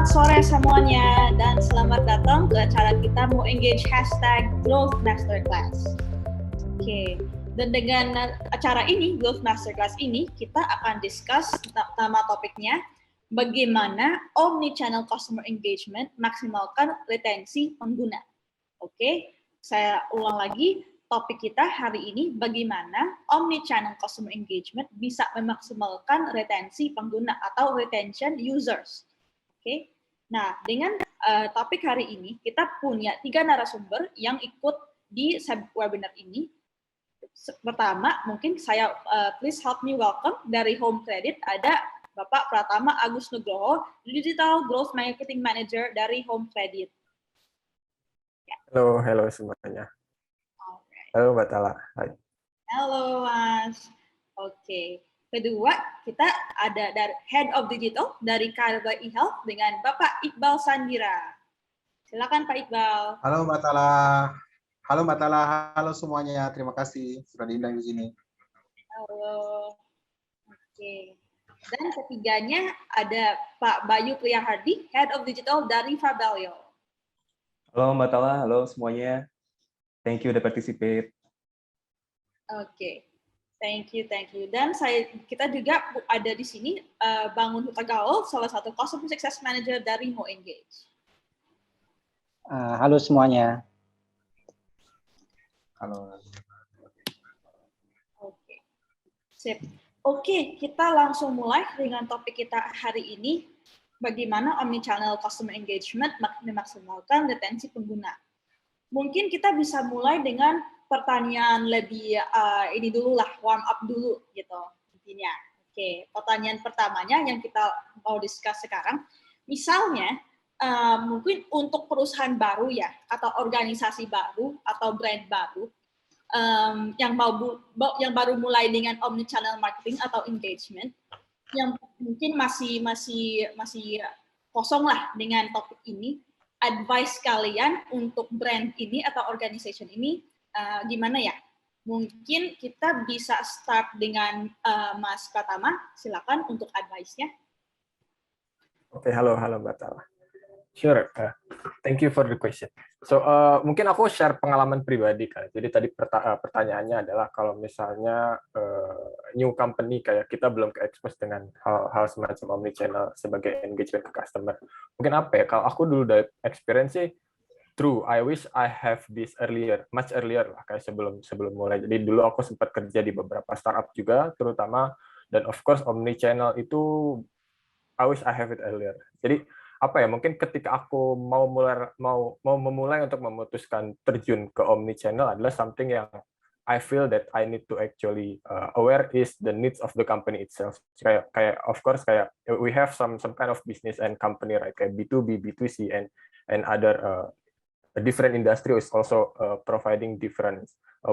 Selamat sore semuanya dan selamat datang ke acara kita mau engage hashtag Growth Masterclass. Oke, dan dengan acara ini, Growth Masterclass ini, kita akan discuss nama topiknya bagaimana omnichannel customer engagement maksimalkan retensi pengguna. Oke, saya ulang lagi, topik kita hari ini bagaimana omnichannel customer engagement bisa memaksimalkan retensi pengguna atau retention users. Oke, nah dengan topik hari ini kita punya 3 narasumber yang ikut di webinar ini. Pertama, mungkin saya please help me welcome dari Home Credit ada Bapak Pratama Agus Nugroho, Digital Growth Marketing Manager dari Home Credit. Ya. Halo semuanya. Halo Mbak Tala. Hai. Halo Mas. Oke. Kedua, kita ada dari Head of Digital dari KLBI Health dengan Bapak Iqbal Sandira. Silakan Pak Iqbal. Halo Mbak Tala. Halo Mbak Tala. Halo semuanya. Terima kasih sudah diundang di sini. Halo. Oke. Dan ketiganya ada Pak Bayu Priyahardi, Head of Digital dari Fabelio. Halo Mbak Tala. Halo semuanya. Thank you udah participate. Oke. Thank you. Dan kita juga ada di sini Bangun Hutagaul, salah satu Customer Success Manager dari Mo Engage. Halo semuanya. Halo. Oke. Sip. Oke, kita langsung mulai dengan topik kita hari ini, bagaimana omnichannel customer engagement memaksimalkan retensi pengguna. Mungkin kita bisa mulai dengan pertanyaan lebih ini dulu lah, warm up dulu gitu intinya. Oke, pertanyaan pertamanya yang kita mau discuss sekarang, misalnya mungkin untuk perusahaan baru ya, atau organisasi baru atau brand baru yang baru mulai dengan omnichannel marketing atau engagement, yang mungkin masih kosong lah dengan topik ini. Advice kalian untuk brand ini atau organization ini gimana ya? Mungkin kita bisa start dengan Mas Pratama, silakan untuk advice-nya. Oke, halo Mbak Tala. Sure, thank you for the question. So, mungkin aku share pengalaman pribadi kan. Jadi tadi pertanyaannya adalah kalau misalnya new company kayak kita belum ke-expose dengan hal semacam omnichannel sebagai engagement ke customer. Mungkin apa ya? Kalau aku dulu dari experience sih, true. I wish I have this earlier, much earlier lah, kayak sebelum mulai. Jadi dulu aku sempat kerja di beberapa startup juga, terutama, dan of course omnichannel itu I wish I have it earlier. Jadi apa ya, mungkin ketika aku mau memulai untuk memutuskan terjun ke omnichannel adalah something yang I feel that I need to actually aware is the needs of the company itself. Kayak of course kayak we have some kind of business and company, right, kayak B2B, B2C and other different industry is also providing different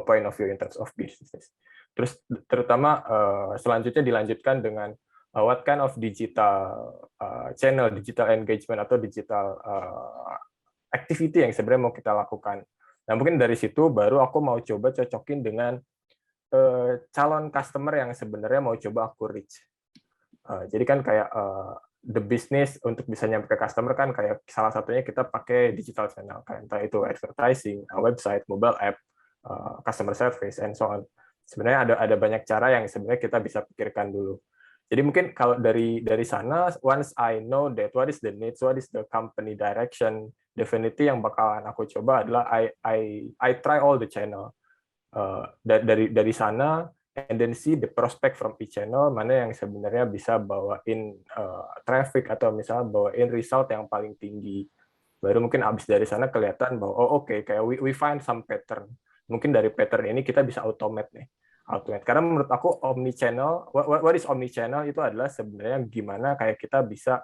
point of view in terms of business. Terus terutama selanjutnya dilanjutkan dengan what kind of digital channel, digital engagement atau digital activity yang sebenarnya mau kita lakukan. Nah, mungkin dari situ baru aku mau coba cocokin dengan calon customer yang sebenarnya mau coba aku reach. Jadi kan kayak the business untuk bisa nyampe ke customer kan kayak salah satunya kita pakai digital channel, kayak entah itu advertising, website, mobile app, customer service, and so on. Sebenarnya ada banyak cara yang sebenarnya kita bisa pikirkan dulu. Jadi mungkin kalau dari sana, once I know that what is the needs, what is the company direction, definitely yang bakalan aku coba adalah I try all the channel dari sana, and then see the prospect from each channel, mana yang sebenarnya bisa bawain traffic atau misalnya bawain result yang paling tinggi. Baru mungkin abis dari sana kelihatan bahwa oke, kayak we find some pattern. Mungkin dari pattern ini kita bisa automate nih. Karena menurut aku omnichannel, what is omnichannel itu adalah sebenarnya gimana kayak kita bisa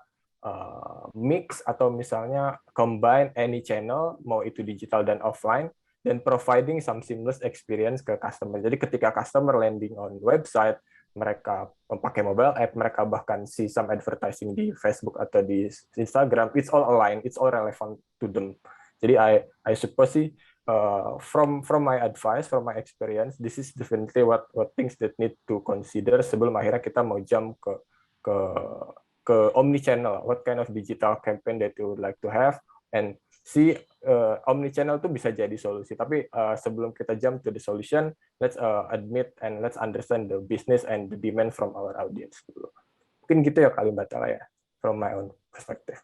mix atau misalnya combine any channel, mau itu digital dan offline, dan providing some seamless experience ke customer. Jadi ketika customer landing on website, mereka pakai mobile app, mereka bahkan see some advertising di Facebook atau di Instagram, it's all aligned, it's all relevant to them. Jadi I suppose sih, from my advice, from my experience, this is definitely what things that need to consider sebelum akhirnya kita mau jump ke ke omni-channel, what kind of digital campaign that you would like to have, and see omni-channel itu bisa jadi solusi. Tapi sebelum kita jump to the solution, let's admit and let's understand the business and the demand from our audience dulu. Mungkin gitu ya kali Mbak Tala ya, from my own perspective.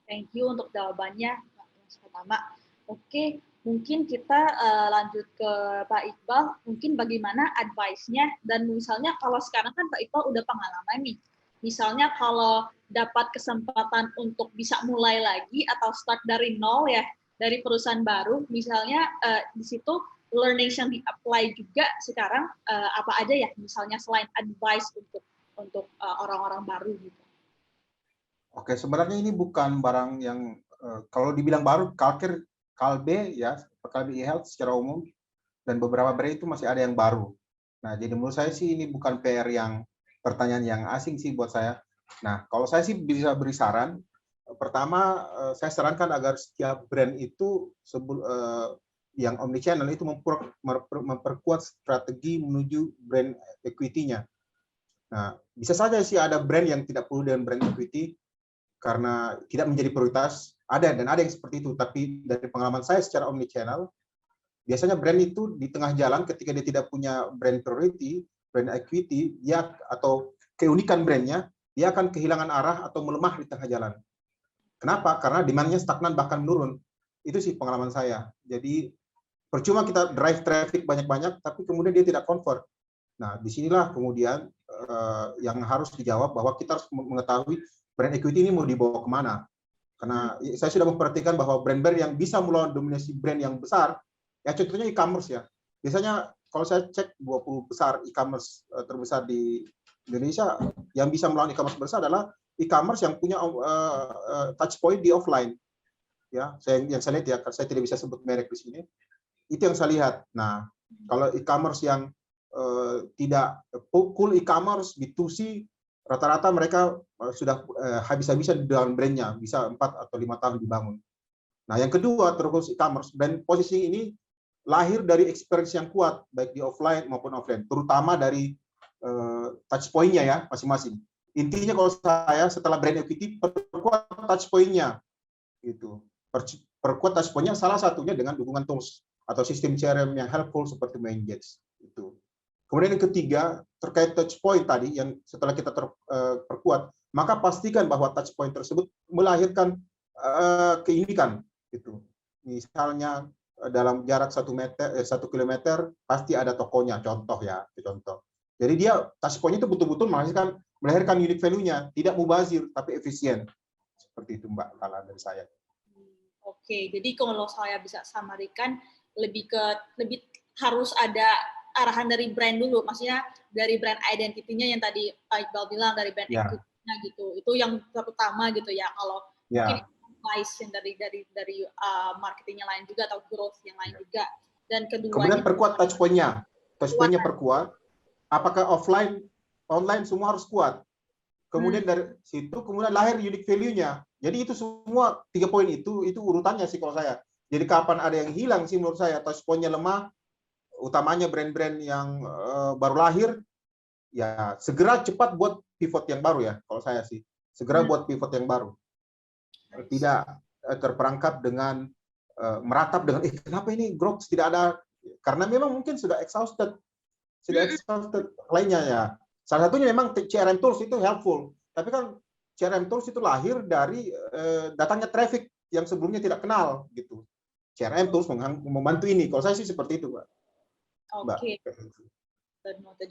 Thank you untuk jawabannya yang pertama. Oke, mungkin kita lanjut ke Pak Iqbal. Mungkin bagaimana advice-nya, dan misalnya kalau sekarang kan Pak Iqbal udah pengalaman nih. Misalnya kalau dapat kesempatan untuk bisa mulai lagi atau start dari nol ya, dari perusahaan baru, misalnya di situ learnings yang di-apply juga sekarang apa aja ya, misalnya selain advice untuk orang-orang baru gitu. Oke, sebenarnya ini bukan barang yang kalau dibilang baru, Kalbe ya, Kalbe e-health secara umum dan beberapa brand itu masih ada yang baru. Nah, jadi menurut saya sih ini bukan PR yang pertanyaan yang asing sih buat saya. Nah, kalau saya sih bisa beri saran. Pertama, saya sarankan agar setiap brand itu yang omnichannel itu memperkuat strategi menuju brand equity-nya. Nah, bisa saja sih ada brand yang tidak perlu dengan brand equity karena tidak menjadi prioritas. Ada dan ada yang seperti itu. Tapi dari pengalaman saya secara omnichannel, biasanya brand itu di tengah jalan ketika dia tidak punya brand priority, brand equity, dia atau keunikan brandnya, dia akan kehilangan arah atau melemah di tengah jalan. Kenapa? Karena demand-nya stagnan bahkan menurun. Itu sih pengalaman saya. Jadi percuma kita drive traffic banyak-banyak, tapi kemudian dia tidak convert. Nah, disinilah kemudian yang harus dijawab bahwa kita harus mengetahui brand equity ini mau dibawa kemana. Karena saya sudah memperhatikan bahwa brand-brand yang bisa melawan dominasi brand yang besar, ya contohnya e-commerce ya. Biasanya kalau saya cek 20 besar e-commerce terbesar di Indonesia, yang bisa melawan e-commerce besar adalah e-commerce yang punya touch point di offline. Ya, yang saya lihat ya, saya tidak bisa sebut merek di sini. Itu yang saya lihat. Nah, kalau e-commerce yang tidak full e-commerce B2C, rata-rata mereka sudah habis-habisan dengan brandnya, bisa 4 atau 5 tahun dibangun. Nah, yang kedua, terus e-commerce, brand positioning ini lahir dari experience yang kuat, baik di offline maupun offline, terutama dari touch point-nya ya, masing-masing. Intinya kalau saya, setelah brand equity, perkuat touch point-nya. Gitu. Perkuat touch point-nya salah satunya dengan dukungan tools atau sistem CRM yang helpful seperti Engage. Itu. Kemudian yang ketiga, terkait touch point tadi, yang setelah kita perkuat, maka pastikan bahwa touch point tersebut melahirkan keunikan. Gitu. Misalnya dalam jarak 1 kilometer pasti ada tokonya, contoh ya, contoh. Jadi dia touch point itu betul-betul melahirkan unique value-nya, tidak mubazir tapi efisien. Seperti itu Mbak Tala dari saya. Oke, jadi kalau saya bisa samarikan lebih harus ada arahan dari brand dulu, maksudnya dari brand identity-nya yang tadi Pak Iqbal bilang, dari brand equity-nya gitu. Itu yang terutama gitu ya. Kalau mungkin advice yang dari marketingnya lain juga atau growth yang lain juga. Dan keduanya, kemudian perkuat touch point-nya. Touch point-nya perkuat. Apakah offline, online semua harus kuat. Kemudian dari situ kemudian lahir unique value-nya. Jadi itu semua 3 poin itu urutannya sih kalau saya. Jadi kapan ada yang hilang sih menurut saya, touch point-nya lemah, utamanya brand-brand yang baru lahir, ya segera cepat buat pivot yang baru ya kalau saya sih. Segera buat pivot yang baru. Tidak terperangkap dengan meratap dengan kenapa ini growth tidak ada, karena memang mungkin sudah exhausted lainnya ya. Salah satunya memang CRM tools itu helpful, tapi kan CRM tools itu lahir dari datangnya traffic yang sebelumnya tidak kenal gitu. CRM tools membantu ini. Kalau saya sih seperti itu, Mbak. Oke.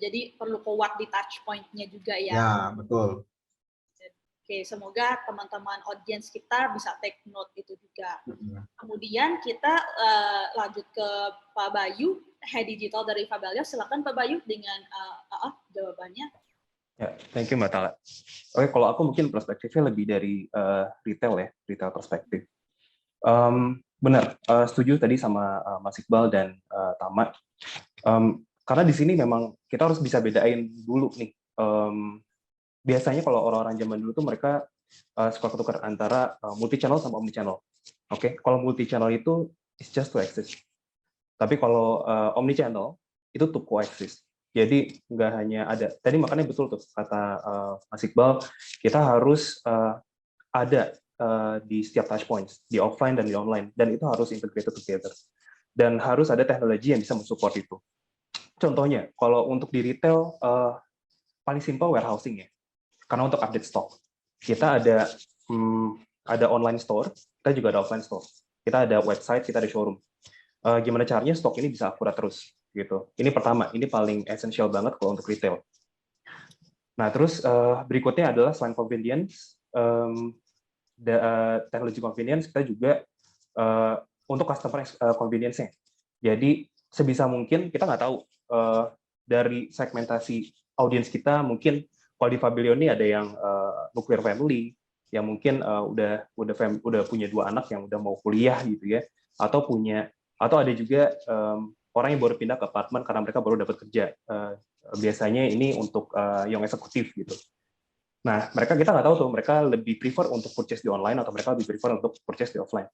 Jadi perlu kuat di touch point-nya juga ya. Ya, betul. Oke, semoga teman-teman audiens kita bisa take note itu juga. Kemudian kita lanjut ke Pak Bayu, Head Digital dari Fabelio. Silakan Pak Bayu dengan jawabannya. Ya, thank you Mbak Tala. Oke, kalau aku mungkin perspektifnya lebih dari retail ya, retail perspektif. Benar, setuju tadi sama Mas Iqbal dan Tama. Karena di sini memang kita harus bisa bedain dulu nih. Biasanya kalau orang-orang zaman dulu tuh mereka suka ketukar antara multi channel sama omni channel. Oke, kalau multi channel itu is just to exist. Tapi kalau omni channel itu to coexist. Jadi nggak hanya ada, tadi makanya betul tuh kata Mas Iqbal, kita harus ada di setiap touch points, di offline dan di online, dan itu harus integrated together. Dan harus ada teknologi yang bisa mensupport itu. Contohnya, kalau untuk di retail, paling simpel warehousing ya, karena untuk update stok. Kita ada online store, kita juga ada offline store. Kita ada website, kita ada showroom. Gimana caranya stok ini bisa akurat terus gitu. Ini pertama, ini paling esensial banget kalau untuk retail. Nah, terus berikutnya adalah selain convenience, teknologi convenience, kita juga untuk customer convenience-nya. Jadi sebisa mungkin kita nggak tahu dari segmentasi audiens kita, mungkin kalau di Fabilio ini ada yang nuclear family, yang mungkin udah punya 2 anak yang udah mau kuliah gitu ya, atau ada juga orang yang baru pindah ke apartemen karena mereka baru dapat kerja. Biasanya ini untuk yang eksekutif gitu. Nah, kita nggak tahu tuh, mereka lebih prefer untuk purchase di online atau mereka lebih prefer untuk purchase di offline.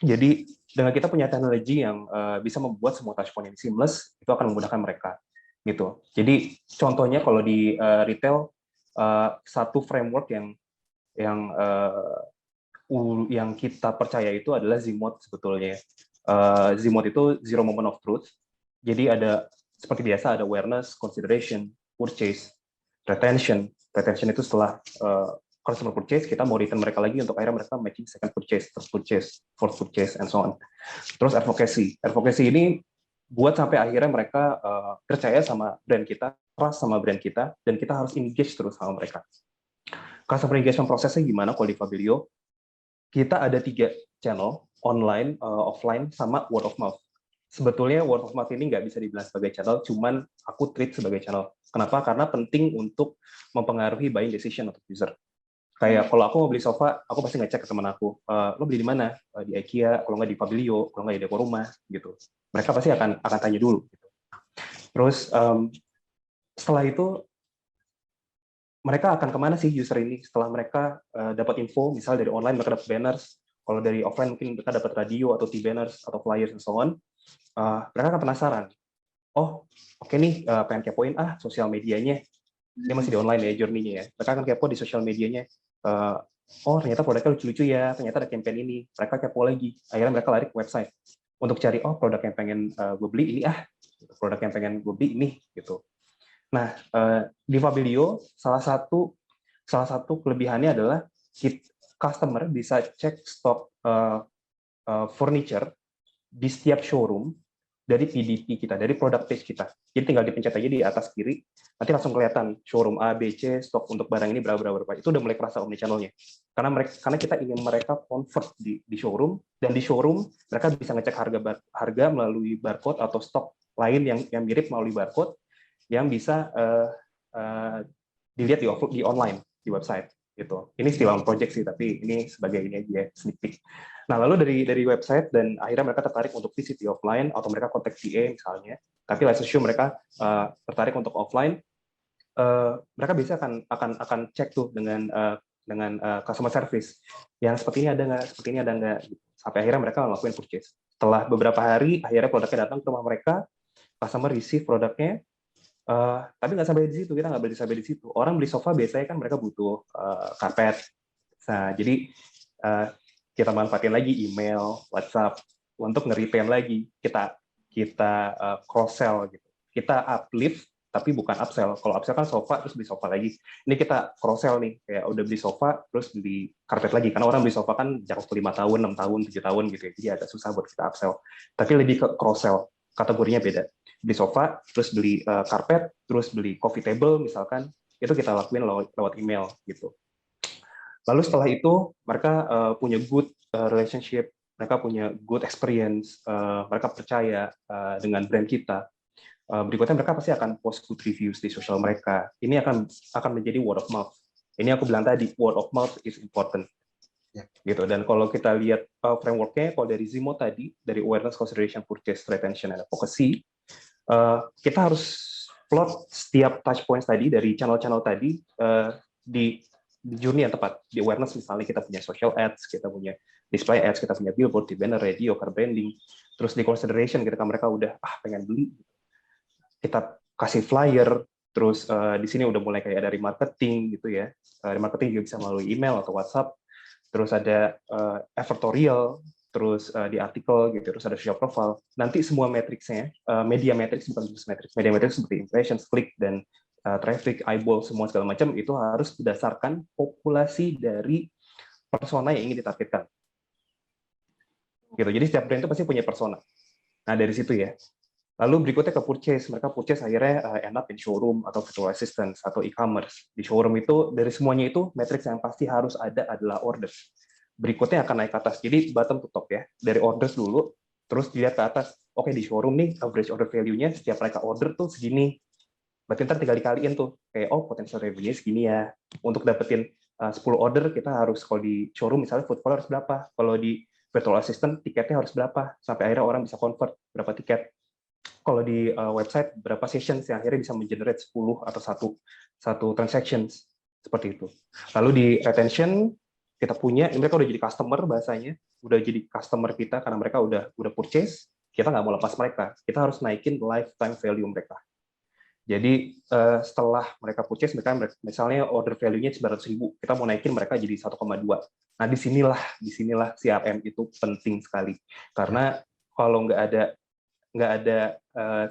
Jadi dengan kita punya teknologi yang bisa membuat semua touchpoint ini seamless, itu akan menggunakan mereka gitu. Jadi contohnya kalau di retail, satu framework yang kita percaya itu adalah ZMOD sebetulnya. ZMOD itu Zero Moment of Truth. Jadi ada seperti biasa ada awareness, consideration, purchase, retention. Retention itu setelah customer purchase, kita mau return mereka lagi untuk akhirnya mereka making second purchase, third purchase, fourth purchase, and so on. Terus advocacy. Advocacy ini buat sampai akhirnya mereka percaya sama brand kita, trust sama brand kita, dan kita harus engage terus sama mereka. Customer engagement prosesnya gimana kalau di Fabilio? Kita ada 3 channel, online, offline, sama word of mouth. Sebetulnya word of mouth ini nggak bisa dibilang sebagai channel, cuman aku treat sebagai channel. Kenapa? Karena penting untuk mempengaruhi buying decision untuk user. Kayak kalau aku mau beli sofa, aku pasti ngecek ke teman aku, lo beli di mana? Di IKEA, kalau nggak di Fabilio, kalau nggak di Deco Rumah, gitu. Mereka pasti akan tanya dulu. Gitu. Terus setelah itu mereka akan kemana sih user ini? Setelah mereka dapat info, misal dari online mereka dapat banners, kalau dari offline mungkin mereka dapat radio atau T-banners atau flyers and so on, mereka akan penasaran. Oh, oke nih, pengen kepoin sosial medianya. Dia masih di online ya, journey-nya ya. Mereka akan kepo di sosial medianya. Oh, ternyata produknya lucu-lucu ya, ternyata ada campaign ini. Mereka kepo lagi. Akhirnya mereka lari ke website untuk cari, oh produk yang pengen gue beli ini produk yang pengen gue beli ini gitu. Nah, di Fabilio salah satu kelebihannya adalah customer bisa cek stok furniture di setiap showroom dari PDP kita, dari product page kita. Jadi tinggal dipencet aja di atas kiri, nanti langsung kelihatan showroom A, B, C, stok untuk barang ini berapa. Itu udah mulai kerasa omnichannel-nya. Karena kita ingin mereka convert di showroom, dan di showroom mereka bisa ngecek harga melalui barcode atau stok lain yang mirip melalui barcode, yang bisa dilihat di online, di website gitu. Ini still on project sih, tapi ini sebagai ini aja sneak peek. Nah, lalu dari website, dan akhirnya mereka tertarik untuk visit di offline atau mereka kontak TA misalnya. Tapi let's assume mereka tertarik untuk offline, mereka bisa akan cek tuh dengan customer service yang seperti ini ada nggak, sampai akhirnya mereka ngelakuin purchase. Setelah beberapa hari, akhirnya produknya datang ke rumah mereka, customer receive produknya. Tapi nggak sampai di situ, kita nggak beli sampai di situ. Orang beli sofa biasanya kan mereka butuh karpet. Nah, jadi kita manfaatin lagi email, WhatsApp untuk nge-retain lagi. Kita cross sell gitu. Kita uplift tapi bukan upsell. Kalau upsell kan sofa terus beli sofa lagi. Ini kita cross sell nih, kayak udah beli sofa terus beli karpet lagi. Karena orang beli sofa kan jangka 5 tahun, 6 tahun, 7 tahun gitu ya. Jadi agak susah buat kita upsell. Tapi lebih ke cross sell. Kategorinya beda. Beli sofa, terus beli karpet, terus beli coffee table misalkan, itu kita lakuin lewat email gitu. Lalu setelah itu mereka punya good relationship, mereka punya good experience, mereka percaya dengan brand kita. Berikutnya mereka pasti akan post good reviews di sosial mereka. Ini akan menjadi word of mouth. Ini aku bilang tadi, word of mouth is important. Gitu. Dan kalau kita lihat framework-nya, kalau dari Zimo tadi, dari awareness, consideration, purchase, retention, and advocacy, kita harus plot setiap touch points tadi dari channel-channel tadi di journey yang tepat. Di awareness misalnya kita punya social ads, kita punya display ads, kita punya billboard, di banner, radio, car branding. Terus di consideration ketika mereka udah pengen beli, kita kasih flyer, terus di sini udah mulai kayak ada remarketing gitu ya. Remarketing juga bisa melalui email atau WhatsApp. Terus ada advertorial, terus di artikel gitu, terus ada shop profile. Nanti semua matriksnya, media matrix bukan business matrix, media matrix seperti impressions, click dan traffic, eyeball, semua segala macam itu harus berdasarkan populasi dari persona yang ingin ditargetkan. Gitu. Jadi setiap brand itu pasti punya persona. Nah dari situ ya. Lalu berikutnya ke purchase. Mereka purchase akhirnya end up in showroom atau virtual assistant atau e-commerce. Di showroom itu, dari semuanya itu, matriks yang pasti harus ada adalah orders. Berikutnya akan naik ke atas. Jadi bottom to top ya. Dari orders dulu, terus dilihat ke atas. Oke, di showroom nih, average order value-nya setiap mereka order tuh segini. Berarti ntar tinggal dikaliin tuh. Kayak, oh potential revenue-nya segini ya. Untuk dapetin 10 order, kita harus, kalau di showroom misalnya footfall harus berapa. Kalau di virtual assistant, tiketnya harus berapa. Sampai akhirnya orang bisa convert berapa tiket. Kalau di website berapa sessions yang akhirnya bisa mengenerate 10 atau satu transactions seperti itu. Lalu di retention kita punya, mereka udah jadi customer bahasanya, udah jadi customer kita karena mereka udah purchase, kita nggak mau lepas mereka, kita harus naikin lifetime value mereka. Jadi setelah mereka purchase, mereka misalnya order value-nya 900.000, kita mau naikin mereka jadi 1,2. Nah disinilah CRM itu penting sekali, karena kalau nggak ada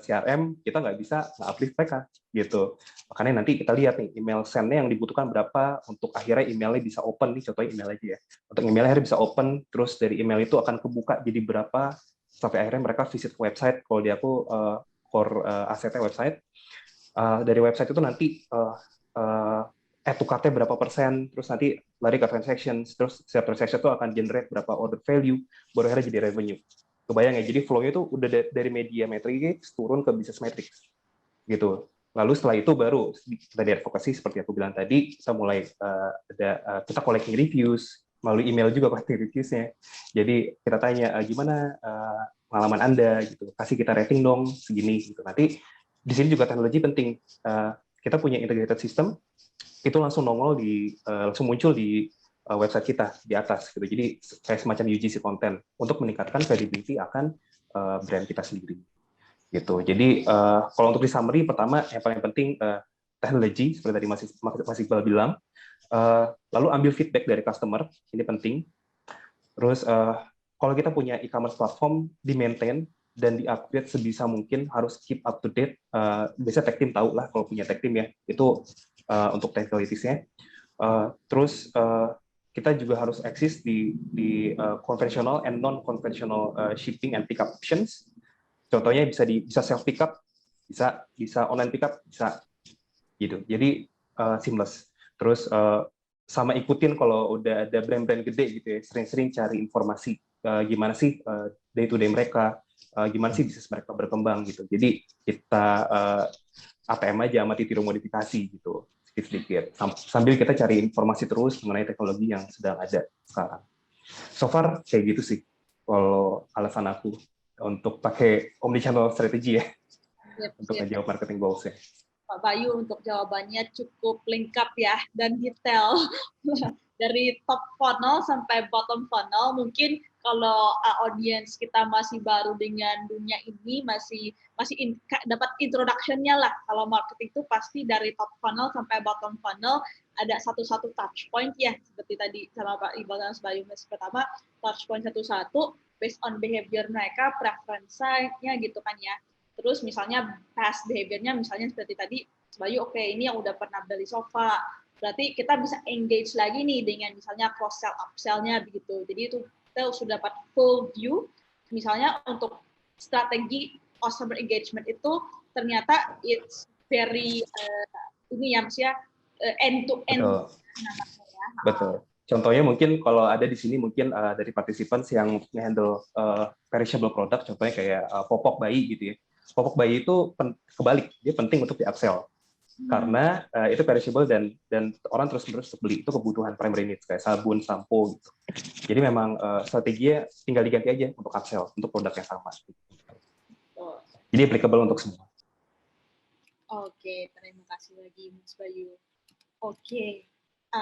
CRM, kita nggak bisa nge-uplift mereka gitu. Makanya nanti kita lihat nih email send-nya yang dibutuhkan berapa untuk akhirnya emailnya bisa open nih, contohnya email aja ya. Untuk emailnya akhirnya bisa open, terus dari email itu akan kebuka jadi berapa sampai akhirnya mereka visit ke website. Kalau di aku core asetnya website. Dari website itu nanti add to cart-nya berapa persen, terus nanti lari ke transactions, terus setiap transaction itu akan generate berapa order value, baru akhirnya jadi revenue. Kebayang ya, jadi flow-nya itu udah dari media matrix turun ke business matrix gitu. Lalu setelah itu baru kita di advokasi seperti aku bilang tadi, kita mulai kita collecting reviews melalui email juga collecting reviews-nya. Jadi kita tanya gimana pengalaman Anda gitu, kasih kita rating dong segini gitu. Nanti di sini juga teknologi penting. Kita punya integrated system itu langsung nongol langsung muncul di website kita di atas gitu. Jadi kayak semacam UGC content untuk meningkatkan credibility akan brand kita sendiri gitu. Jadi kalau untuk di summary, pertama yang paling penting teknologi seperti tadi Mas Iqbal bilang, lalu ambil feedback dari customer, ini penting. Terus kalau kita punya e-commerce platform, di maintain dan di-upgrade sebisa mungkin, harus keep up to date. Biasanya tech team tahu lah kalau punya tech team ya, itu untuk technicalities-nya. Terus kita juga harus eksis di conventional and non-conventional shipping and pickup options. Contohnya bisa self pickup, bisa online pickup, bisa gitu. Jadi seamless. Terus sama ikutin kalau udah ada brand-brand gede gitu ya, sering-sering cari informasi gimana sih day to day mereka, gimana sih bisnis mereka berkembang gitu. Jadi kita ATM aja sama tiru modifikasi gitu. Sedikit-sedikit, sambil kita cari informasi terus mengenai teknologi yang sedang ada sekarang. So far kayak gitu sih kalau alasan aku untuk pakai omnichannel strategy ya, untuk menjawab marketing goals-nya. Pak Bayu untuk jawabannya cukup lengkap ya dan detail. Dari top funnel sampai bottom funnel, mungkin kalau audiens kita masih baru dengan dunia ini, masih dapat introduction-nya lah. Kalau marketing itu pasti dari top funnel sampai bottom funnel ada satu-satu touch point ya, seperti tadi sama Pak Iqbal dan Mas Bayu. Pertama, touch point satu-satu based on behavior mereka, preference-nya gitu kan ya. Terus misalnya past behavior-nya, misalnya seperti tadi, Mas Bayu, oke, ini yang udah pernah beli sofa, berarti kita bisa engage lagi nih dengan misalnya cross-sell, upsell-nya begitu. Jadi itu kita sudah dapat full view. Misalnya untuk strategi customer engagement itu ternyata it's very ini ya, maksudnya end-to-end. Betul. Contohnya mungkin kalau ada di sini mungkin dari participants yang handle perishable product, contohnya kayak popok bayi gitu ya. Popok bayi itu kebalik, dia penting untuk di-upsell. Karena itu perishable dan orang terus-menerus beli, itu kebutuhan primary needs kayak sabun, sampo gitu. Jadi memang strateginya tinggal diganti aja untuk upsell untuk produk yang sama. Jadi applicable untuk semua. Oke, terima kasih lagi Mas Bayu. Oke.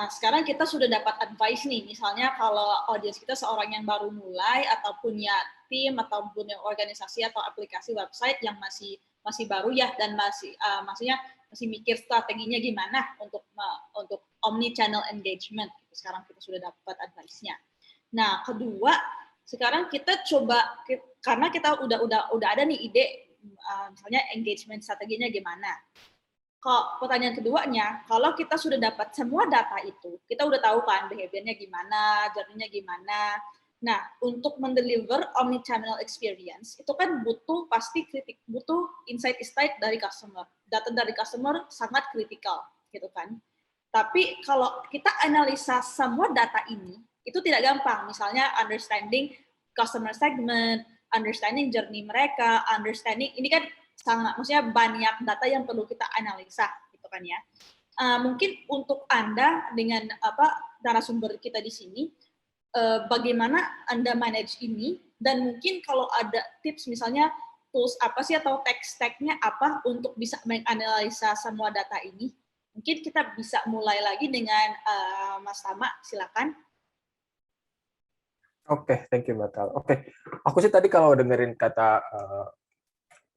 Sekarang kita sudah dapat advice nih, misalnya kalau audiens kita seorang yang baru mulai atau punya tim atau punya organisasi atau aplikasi website yang masih masih baru ya, dan maksudnya masih mikir strateginya gimana untuk omni channel engagement. Sekarang kita sudah dapat advice-nya. Nah, kedua, sekarang kita coba, karena kita udah ada nih ide, misalnya engagement strateginya gimana. Kalau pertanyaan keduanya, kalau kita sudah dapat semua data itu, kita udah tahu kan behavior-nya gimana, journey-nya gimana. Nah, untuk mendeliver omni-channel experience, itu kan butuh insight dari customer. Data dari customer sangat kritikal, gitu kan. Tapi kalau kita analisa semua data ini, itu tidak gampang. Misalnya understanding customer segment, understanding journey mereka, understanding, ini kan sangat, maksudnya banyak data yang perlu kita analisa, gitu kan ya. Mungkin untuk Anda dengan narasumber kita di sini, bagaimana Anda manage ini, dan mungkin kalau ada tips misalnya tools apa sih atau tech stack-nya apa untuk bisa menganalisa semua data ini. Mungkin kita bisa mulai lagi dengan Mas Tama, silakan. Oke, thank you Mbak Tal. Oke, aku sih tadi kalau dengerin kata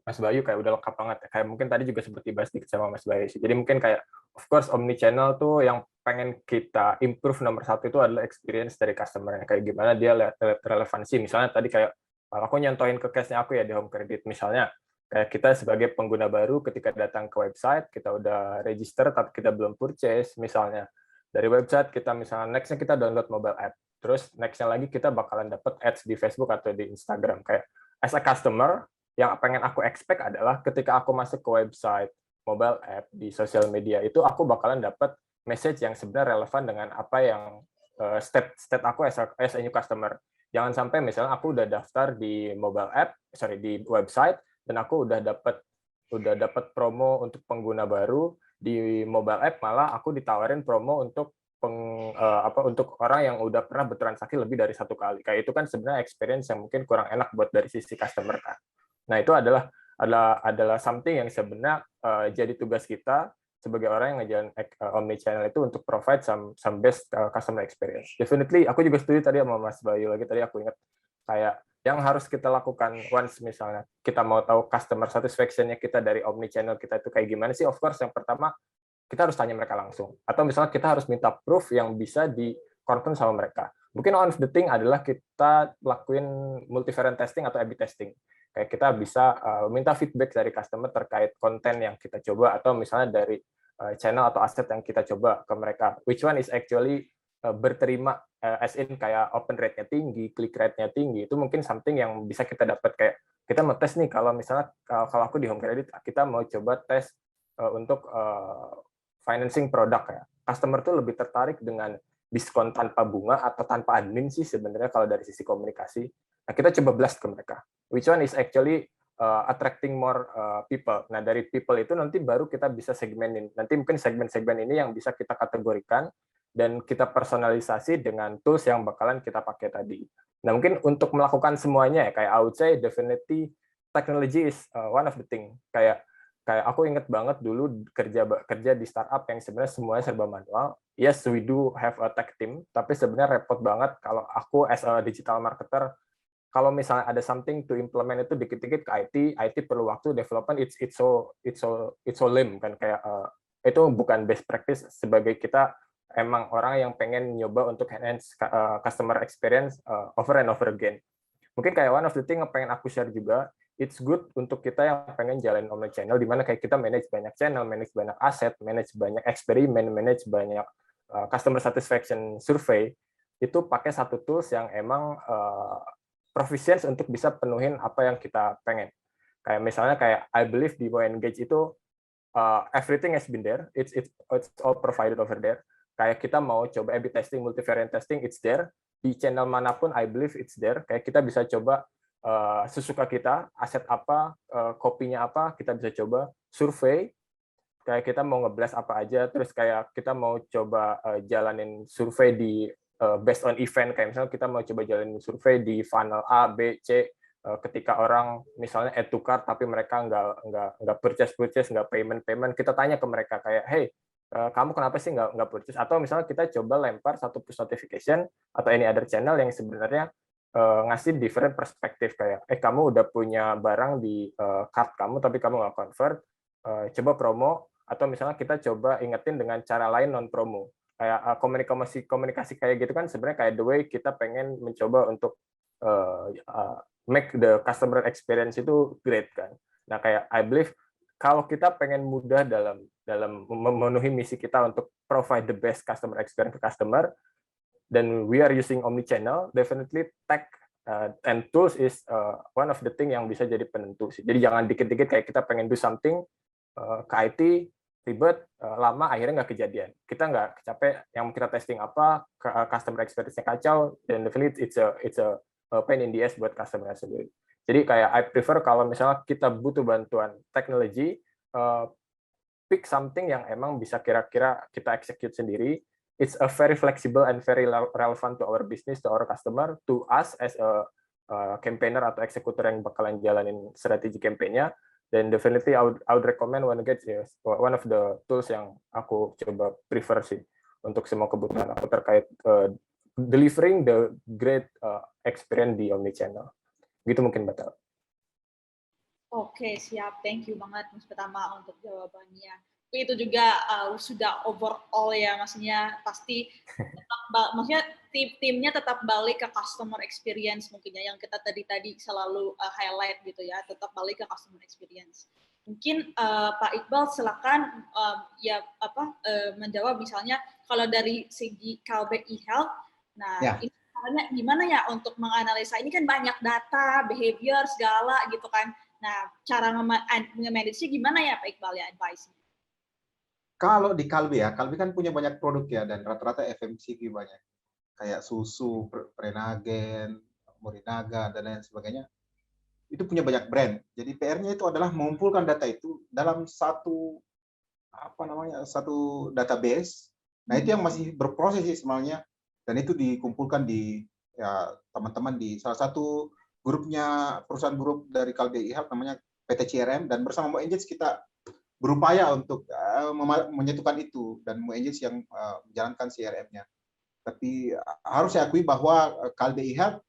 Mas Bayu kayak udah lengkap banget. Kayak mungkin tadi juga seperti dibahas dikit sama Mas Bayu sih. Jadi mungkin kayak of course omni-channel tuh yang pengen kita improve nomor satu itu adalah experience dari customer-nya. Kayak gimana dia lihat relevansi. Misalnya tadi kayak aku nyontohin ke case-nya aku ya di Home Credit. Misalnya kayak kita sebagai pengguna baru ketika datang ke website, kita udah register tapi kita belum purchase. Misalnya dari website kita misalnya next-nya kita download mobile app. Terus next-nya lagi kita bakalan dapat ads di Facebook atau di Instagram. Kayak as a customer, yang pengen aku expect adalah ketika aku masuk ke website, mobile app, di sosial media, itu aku bakalan dapat message yang sebenarnya relevan dengan apa yang state aku as a new customer. Jangan sampai misalnya aku udah daftar di mobile app, di website, dan aku udah dapat promo untuk pengguna baru di mobile app, malah aku ditawarin promo untuk untuk orang yang udah pernah bertransaksi lebih dari satu kali. Kayak itu kan sebenarnya experience yang mungkin kurang enak buat dari sisi customer kan. Nah, itu adalah something yang sebenarnya jadi tugas kita sebagai orang yang ngejalan omni-channel itu untuk provide some best customer experience. Definitely, aku juga setuju tadi sama Mas Bayu lagi, tadi aku ingat kayak yang harus kita lakukan once misalnya kita mau tahu customer satisfaction-nya kita dari omni-channel kita itu kayak gimana sih, of course yang pertama kita harus tanya mereka langsung. Atau misalnya kita harus minta proof yang bisa di-confirm sama mereka. Mungkin one of the thing adalah kita lakuin multivariate testing atau A/B testing. Kayak kita bisa minta feedback dari customer terkait konten yang kita coba, atau misalnya dari channel atau aset yang kita coba ke mereka. Which one is actually berterima, as in kayak open rate-nya tinggi, click rate-nya tinggi. Itu mungkin something yang bisa kita dapat. Kayak kita mau tes nih, kalau misalnya kalau aku di Home Credit, kita mau coba tes untuk financing produk ya. Customer tuh lebih tertarik dengan diskon tanpa bunga atau tanpa admin sih sebenarnya kalau dari sisi komunikasi. Nah, kita coba blast ke mereka. Which one is actually attracting more people. Nah, dari people itu nanti baru kita bisa segmenin. Nanti mungkin segmen-segmen ini yang bisa kita kategorikan dan kita personalisasi dengan tools yang bakalan kita pakai tadi. Nah, mungkin untuk melakukan semuanya ya, kayak I would say definitely technology is one of the thing. Kayak aku inget banget dulu kerja di startup yang sebenarnya semuanya serba manual. Yes, we do have a tech team, tapi sebenarnya repot banget kalau aku as a digital marketer, kalau misalnya ada something to implement itu dikit-dikit ke IT perlu waktu, development it's so lame kan, kayak itu bukan best practice sebagai kita emang orang yang pengen nyoba untuk enhance customer experience over and over again. Mungkin kayak one of the thing yang pengen aku share juga, it's good untuk kita yang pengen jalan omnichannel, di mana kayak kita manage banyak channel, manage banyak aset, manage banyak eksperimen, manage banyak customer satisfaction survey, itu pakai satu tools yang emang proficient untuk bisa penuhin apa yang kita pengen. Kayak misalnya kayak I believe di Engage itu everything has been there, it's all provided over there. Kayak kita mau coba A/B testing, multivariate testing, it's there. Di channel manapun I believe it's there. Kayak kita bisa coba sesuka kita, aset apa, kopinya apa, kita bisa coba survei, kayak kita mau nge-blast apa aja, terus kayak kita mau coba jalanin survei di based on event, kayak misalnya kita mau coba jalanin survei di funnel A, B, C, ketika orang misalnya add to cart tapi mereka nggak purchase, nggak payment, kita tanya ke mereka kayak, hey, kamu kenapa sih nggak purchase? Atau misalnya kita coba lempar satu push notification atau any other channel yang sebenarnya ngasih different perspektif kayak kamu udah punya barang di cart kamu tapi kamu nggak convert, coba promo, atau misalnya kita coba ingetin dengan cara lain non promo kayak komunikasi kayak gitu kan sebenarnya kayak the way kita pengen mencoba untuk make the customer experience itu great kan. Nah kayak I believe kalau kita pengen mudah dalam memenuhi misi kita untuk provide the best customer experience ke customer, then we are using omnichannel, definitely tech and tools is one of the thing yang bisa jadi penentu sih. Jadi jangan dikit-dikit kayak kita pengen do something ke IT ribet, lama, akhirnya nggak kejadian. Kita nggak capek yang kita testing apa, customer experience-nya kacau, dan definitely it's a pain in the ass buat customer sendiri. Jadi kayak I prefer kalau misalnya kita butuh bantuan teknologi, pick something yang emang bisa kira-kira kita execute sendiri. It's a very flexible and very relevant to our business, to our customer, to us as a campaigner atau eksekutor yang bakalan jalanin strategi campaign-nya. Dan definitely I would recommend one of the tools yang aku coba prefer sih untuk semua kebutuhan aku terkait delivering the great experience di omnichannel. Gitu mungkin Batal. Oke, siap. Thank you banget Mas Pertama untuk jawabannya. Itu juga sudah overall ya, maksudnya pasti maksudnya timnya tetap balik ke customer experience mungkin ya, yang kita tadi selalu highlight gitu ya, tetap balik ke customer experience. Mungkin Pak Iqbal silakan menjawab misalnya kalau dari segi Kalbe eHealth, nah ini caranya gimana ya untuk menganalisa, ini kan banyak data, behavior segala gitu kan. Nah, cara nge-manage-nya gimana ya Pak Iqbal ya, advice? Kalau di Kalbe ya, Kalbe kan punya banyak produk ya, dan rata-rata FMCG banyak. Kayak susu, Prenagen, Morinaga, dan lain sebagainya. Itu punya banyak brand. Jadi PR-nya itu adalah mengumpulkan data itu dalam satu database. Nah, itu yang masih berproses sih sebenarnya. Dan itu dikumpulkan di teman-teman di salah satu grupnya perusahaan grup dari Kalbe eHealth namanya PT CRM, dan bersama MoEngage kita berupaya untuk menyatukan itu, dan MoEngage yang menjalankan CRM-nya. Tapi harus saya akui bahwa Kalbe eHealth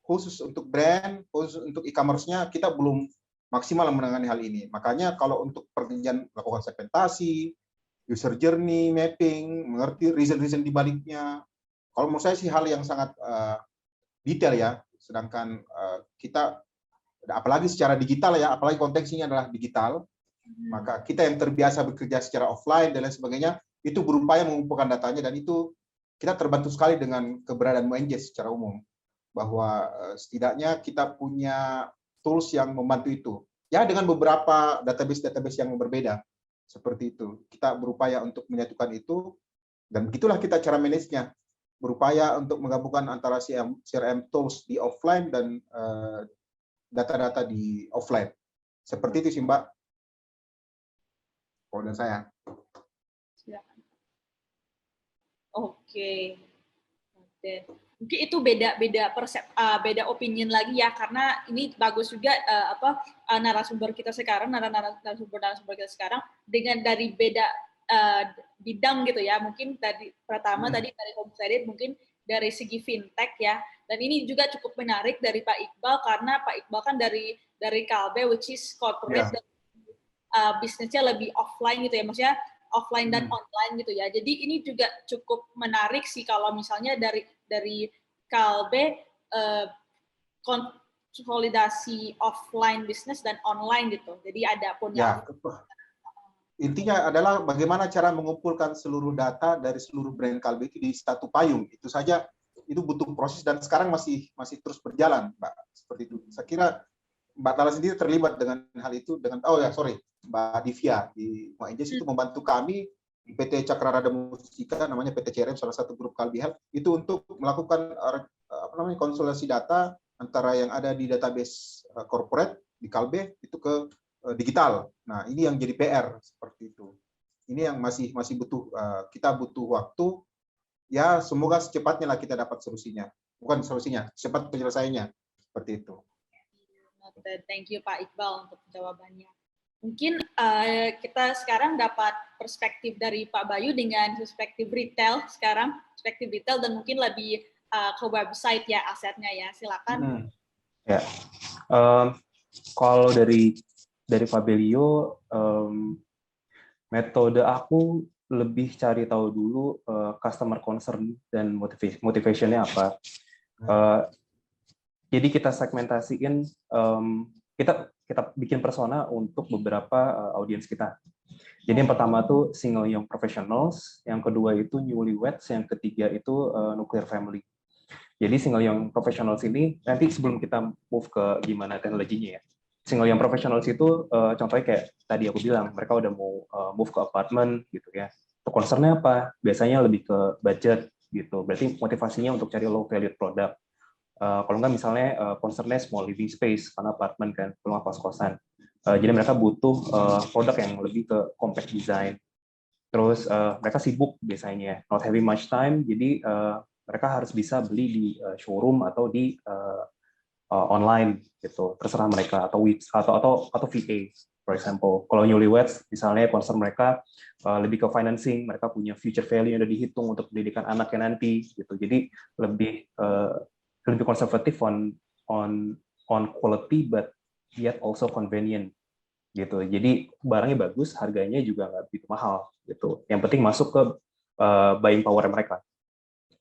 khusus untuk brand, khusus untuk e-commerce-nya kita belum maksimal menangani hal ini. Makanya kalau untuk pekerjaan melakukan segmentasi, user journey mapping, mengerti reason-reason di baliknya, kalau menurut saya sih hal yang sangat detail ya. Sedangkan kita apalagi secara digital ya, apalagi konteksnya adalah digital, maka kita yang terbiasa bekerja secara offline dan lain sebagainya, itu berupaya mengumpulkan datanya, dan itu kita terbantu sekali dengan keberadaan MoEngage secara umum, bahwa setidaknya kita punya tools yang membantu itu. Ya, dengan beberapa database-database yang berbeda, seperti itu. Kita berupaya untuk menyatukan itu, dan begitulah kita cara manage-nya. Berupaya untuk menggabungkan antara CRM tools di offline dan data-data di offline. Seperti itu sih, Mbak. Dari saya. Silakan. Oke. Mungkin itu beda opinion lagi ya, karena ini bagus juga narasumber kita sekarang, narasumber kita sekarang dengan dari beda bidang gitu ya. Mungkin tadi pertama tadi dari home credit, mungkin dari segi fintech ya. Dan ini juga cukup menarik dari Pak Iqbal, karena Pak Iqbal kan dari Kalbe, which is corporate, dan bisnisnya lebih offline gitu ya, maksudnya offline dan online gitu ya. Jadi ini juga cukup menarik sih kalau misalnya dari Kalbe konsolidasi offline bisnis dan online gitu. Jadi ada punya. Intinya adalah bagaimana cara mengumpulkan seluruh data dari seluruh brand Kalbe itu di satu payung. Itu saja, itu butuh proses, dan sekarang masih terus berjalan, Mbak. Seperti itu. Saya kira Mbak Tala sendiri terlibat dengan hal itu Mbak Divya di MoEngage itu membantu kami di PT Cakrarada Mustika, namanya PT CRM, salah satu grup Kalbe eHealth, itu untuk melakukan konsolidasi data antara yang ada di database corporate di Kalbe itu ke digital. Nah, ini yang jadi PR seperti itu. Ini yang masih butuh, kita butuh waktu. Ya, semoga secepatnya lah kita dapat solusinya. Bukan solusinya, cepat penyelesaiannya. Seperti itu. Thank you Pak Iqbal untuk jawabannya. Mungkin kita sekarang dapat perspektif dari Pak Bayu dengan perspektif retail sekarang, perspektif retail, dan mungkin lebih ke website ya asetnya ya. Silakan. Ya, kalau dari Fabelio, metode aku lebih cari tahu dulu customer concern dan motivation-nya apa. Jadi kita segmentasiin, kita bikin persona untuk beberapa audiens kita. Jadi yang pertama tuh single young professionals, yang kedua itu newlyweds, yang ketiga itu nuclear family. Jadi single young professionals ini nanti sebelum kita move ke gimana teknologinya ya. Single young professionals itu contohnya kayak tadi aku bilang mereka udah mau move ke apartemen gitu ya. Concernnya apa? Biasanya lebih ke budget gitu. Berarti motivasinya untuk cari low value product. Kalau nggak misalnya concernnya small living space karena apartemen kan, kalau nggak kos-kosan. Jadi mereka butuh produk yang lebih ke compact design. Terus mereka sibuk biasanya, not having much time, jadi mereka harus bisa beli di showroom atau di online gitu, terserah mereka atau VA, for example. Kalau newlyweds, misalnya concern mereka lebih ke financing, mereka punya future value yang udah dihitung untuk pendidikan anaknya nanti gitu. Jadi lebih konservatif on quality but yet also convenient gitu. Jadi barangnya bagus, harganya juga nggak begitu mahal gitu. Yang penting masuk ke buying power mereka.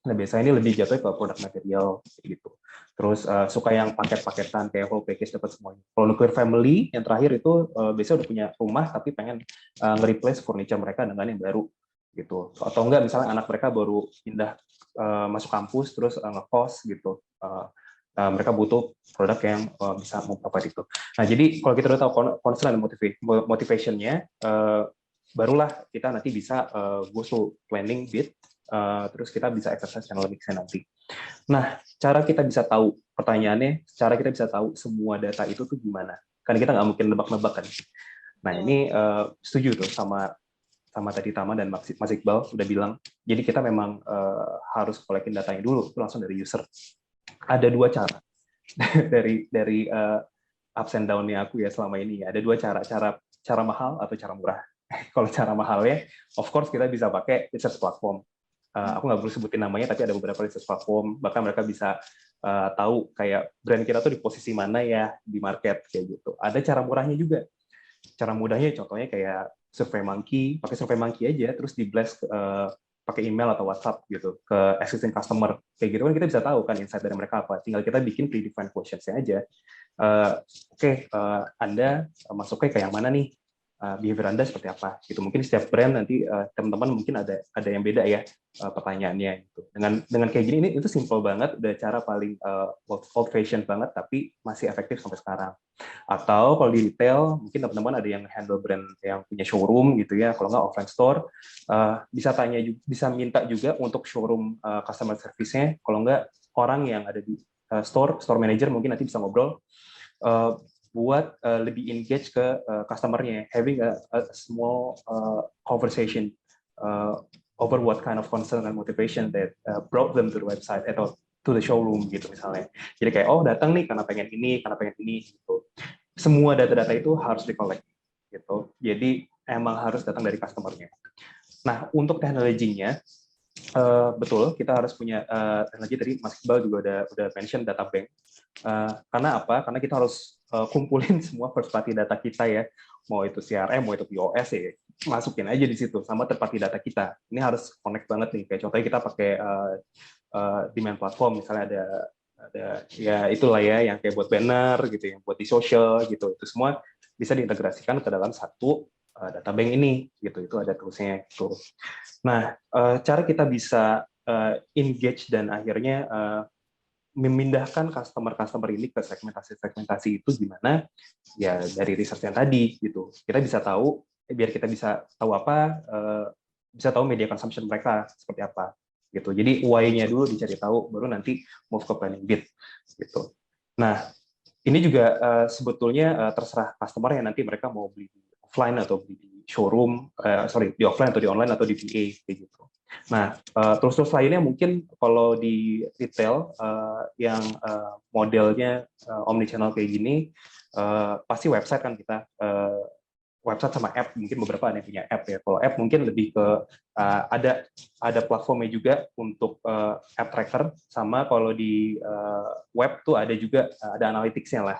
Nah, biasanya ini lebih jatuh ke produk material gitu. Terus suka yang paket-paketan kayak whole package dapat semuanya. Kalau nuclear family yang terakhir itu biasanya udah punya rumah tapi pengen nge-replace furniture mereka dengan yang baru gitu. Atau enggak misalnya anak mereka baru pindah masuk kampus terus ngekos gitu. Mereka butuh produk yang bisa memprovide itu. Nah, jadi kalau kita udah tahu concern dan motivation-nya, barulah kita nanti bisa go to planning bit, terus kita bisa exercise channel mix-nya nanti. Nah, cara kita bisa tahu, pertanyaannya, cara kita bisa tahu semua data itu tuh gimana? Karena kita nggak mungkin nebak-nebak kan. Nah, ini setuju tuh sama tadi Tama dan Mas Iqbal udah bilang, jadi kita memang harus kolekin datanya dulu, itu langsung dari user. Ada dua cara dari ups and down-nya aku ya selama ini. Ada dua cara mahal atau cara murah. Kalau cara mahalnya, of course kita bisa pakai research platform. Aku nggak perlu sebutin namanya, tapi ada beberapa research platform. Bahkan mereka bisa tahu kayak brand kita tuh di posisi mana ya di market kayak gitu. Ada cara murahnya juga. Cara mudahnya contohnya kayak SurveyMonkey, pakai SurveyMonkey aja, terus di blast pakai email atau WhatsApp gitu ke existing customer kayak gitu kan kita bisa tahu kan insight dari mereka apa. Tinggal kita bikin predefined questions-nya aja. Anda masuknya ke yang mana nih? Behavior Anda seperti apa? Gitu. Mungkin setiap brand nanti teman-teman mungkin ada yang beda ya pertanyaannya gitu. Dengan kayak gini ini itu simple banget, udah cara paling old fashion banget tapi masih efektif sampai sekarang. Atau kalau di retail mungkin teman-teman ada yang handle brand yang punya showroom gitu ya, kalau nggak offline store bisa minta juga untuk showroom customer service-nya, kalau nggak orang yang ada di store manager mungkin nanti bisa ngobrol buat lebih engage ke customer-nya, having a small conversation over what kind of concern and motivation that brought them to the website atau to the showroom gitu misalnya. Jadi kayak datang nih karena pengen ini gitu. Semua data-data itu harus di-collect gitu. Jadi emang harus datang dari customer-nya. Nah, untuk teknologinya betul kita harus punya teknologi. Tadi Mas Iqbal juga udah mention data bank. Karena apa? Karena kita harus kumpulin semua first party data kita ya, mau itu CRM, mau itu POS ya, masukin aja di situ sama third party data kita. Ini harus connect banget nih. Kayak contohnya kita pakai demand platform, misalnya ada ya itulah ya yang kayak buat banner gitu, yang buat di social gitu, itu semua bisa diintegrasikan ke dalam satu data bank ini gitu. Itu ada toolsnya gitu. Nah, cara kita bisa engage dan akhirnya memindahkan customer ini ke segmentasi itu gimana? Ya dari research yang tadi gitu. Kita bisa tahu, biar kita bisa tahu apa, bisa tahu media consumption mereka seperti apa gitu. Jadi why-nya dulu dicari tahu, baru nanti move ke planning bid gitu. Nah, ini juga sebetulnya terserah customer yang nanti mereka mau beli di offline atau beli di showroom, di offline atau di online atau di VA kayak gitu. Nah, terus lainnya mungkin kalau di retail yang modelnya omnichannel kayak gini, pasti website kan kita website sama app, mungkin beberapa ada yang punya app ya. Kalau app mungkin lebih ke ada platformnya juga untuk app tracker, sama kalau di web tuh ada juga ada analytics-nya lah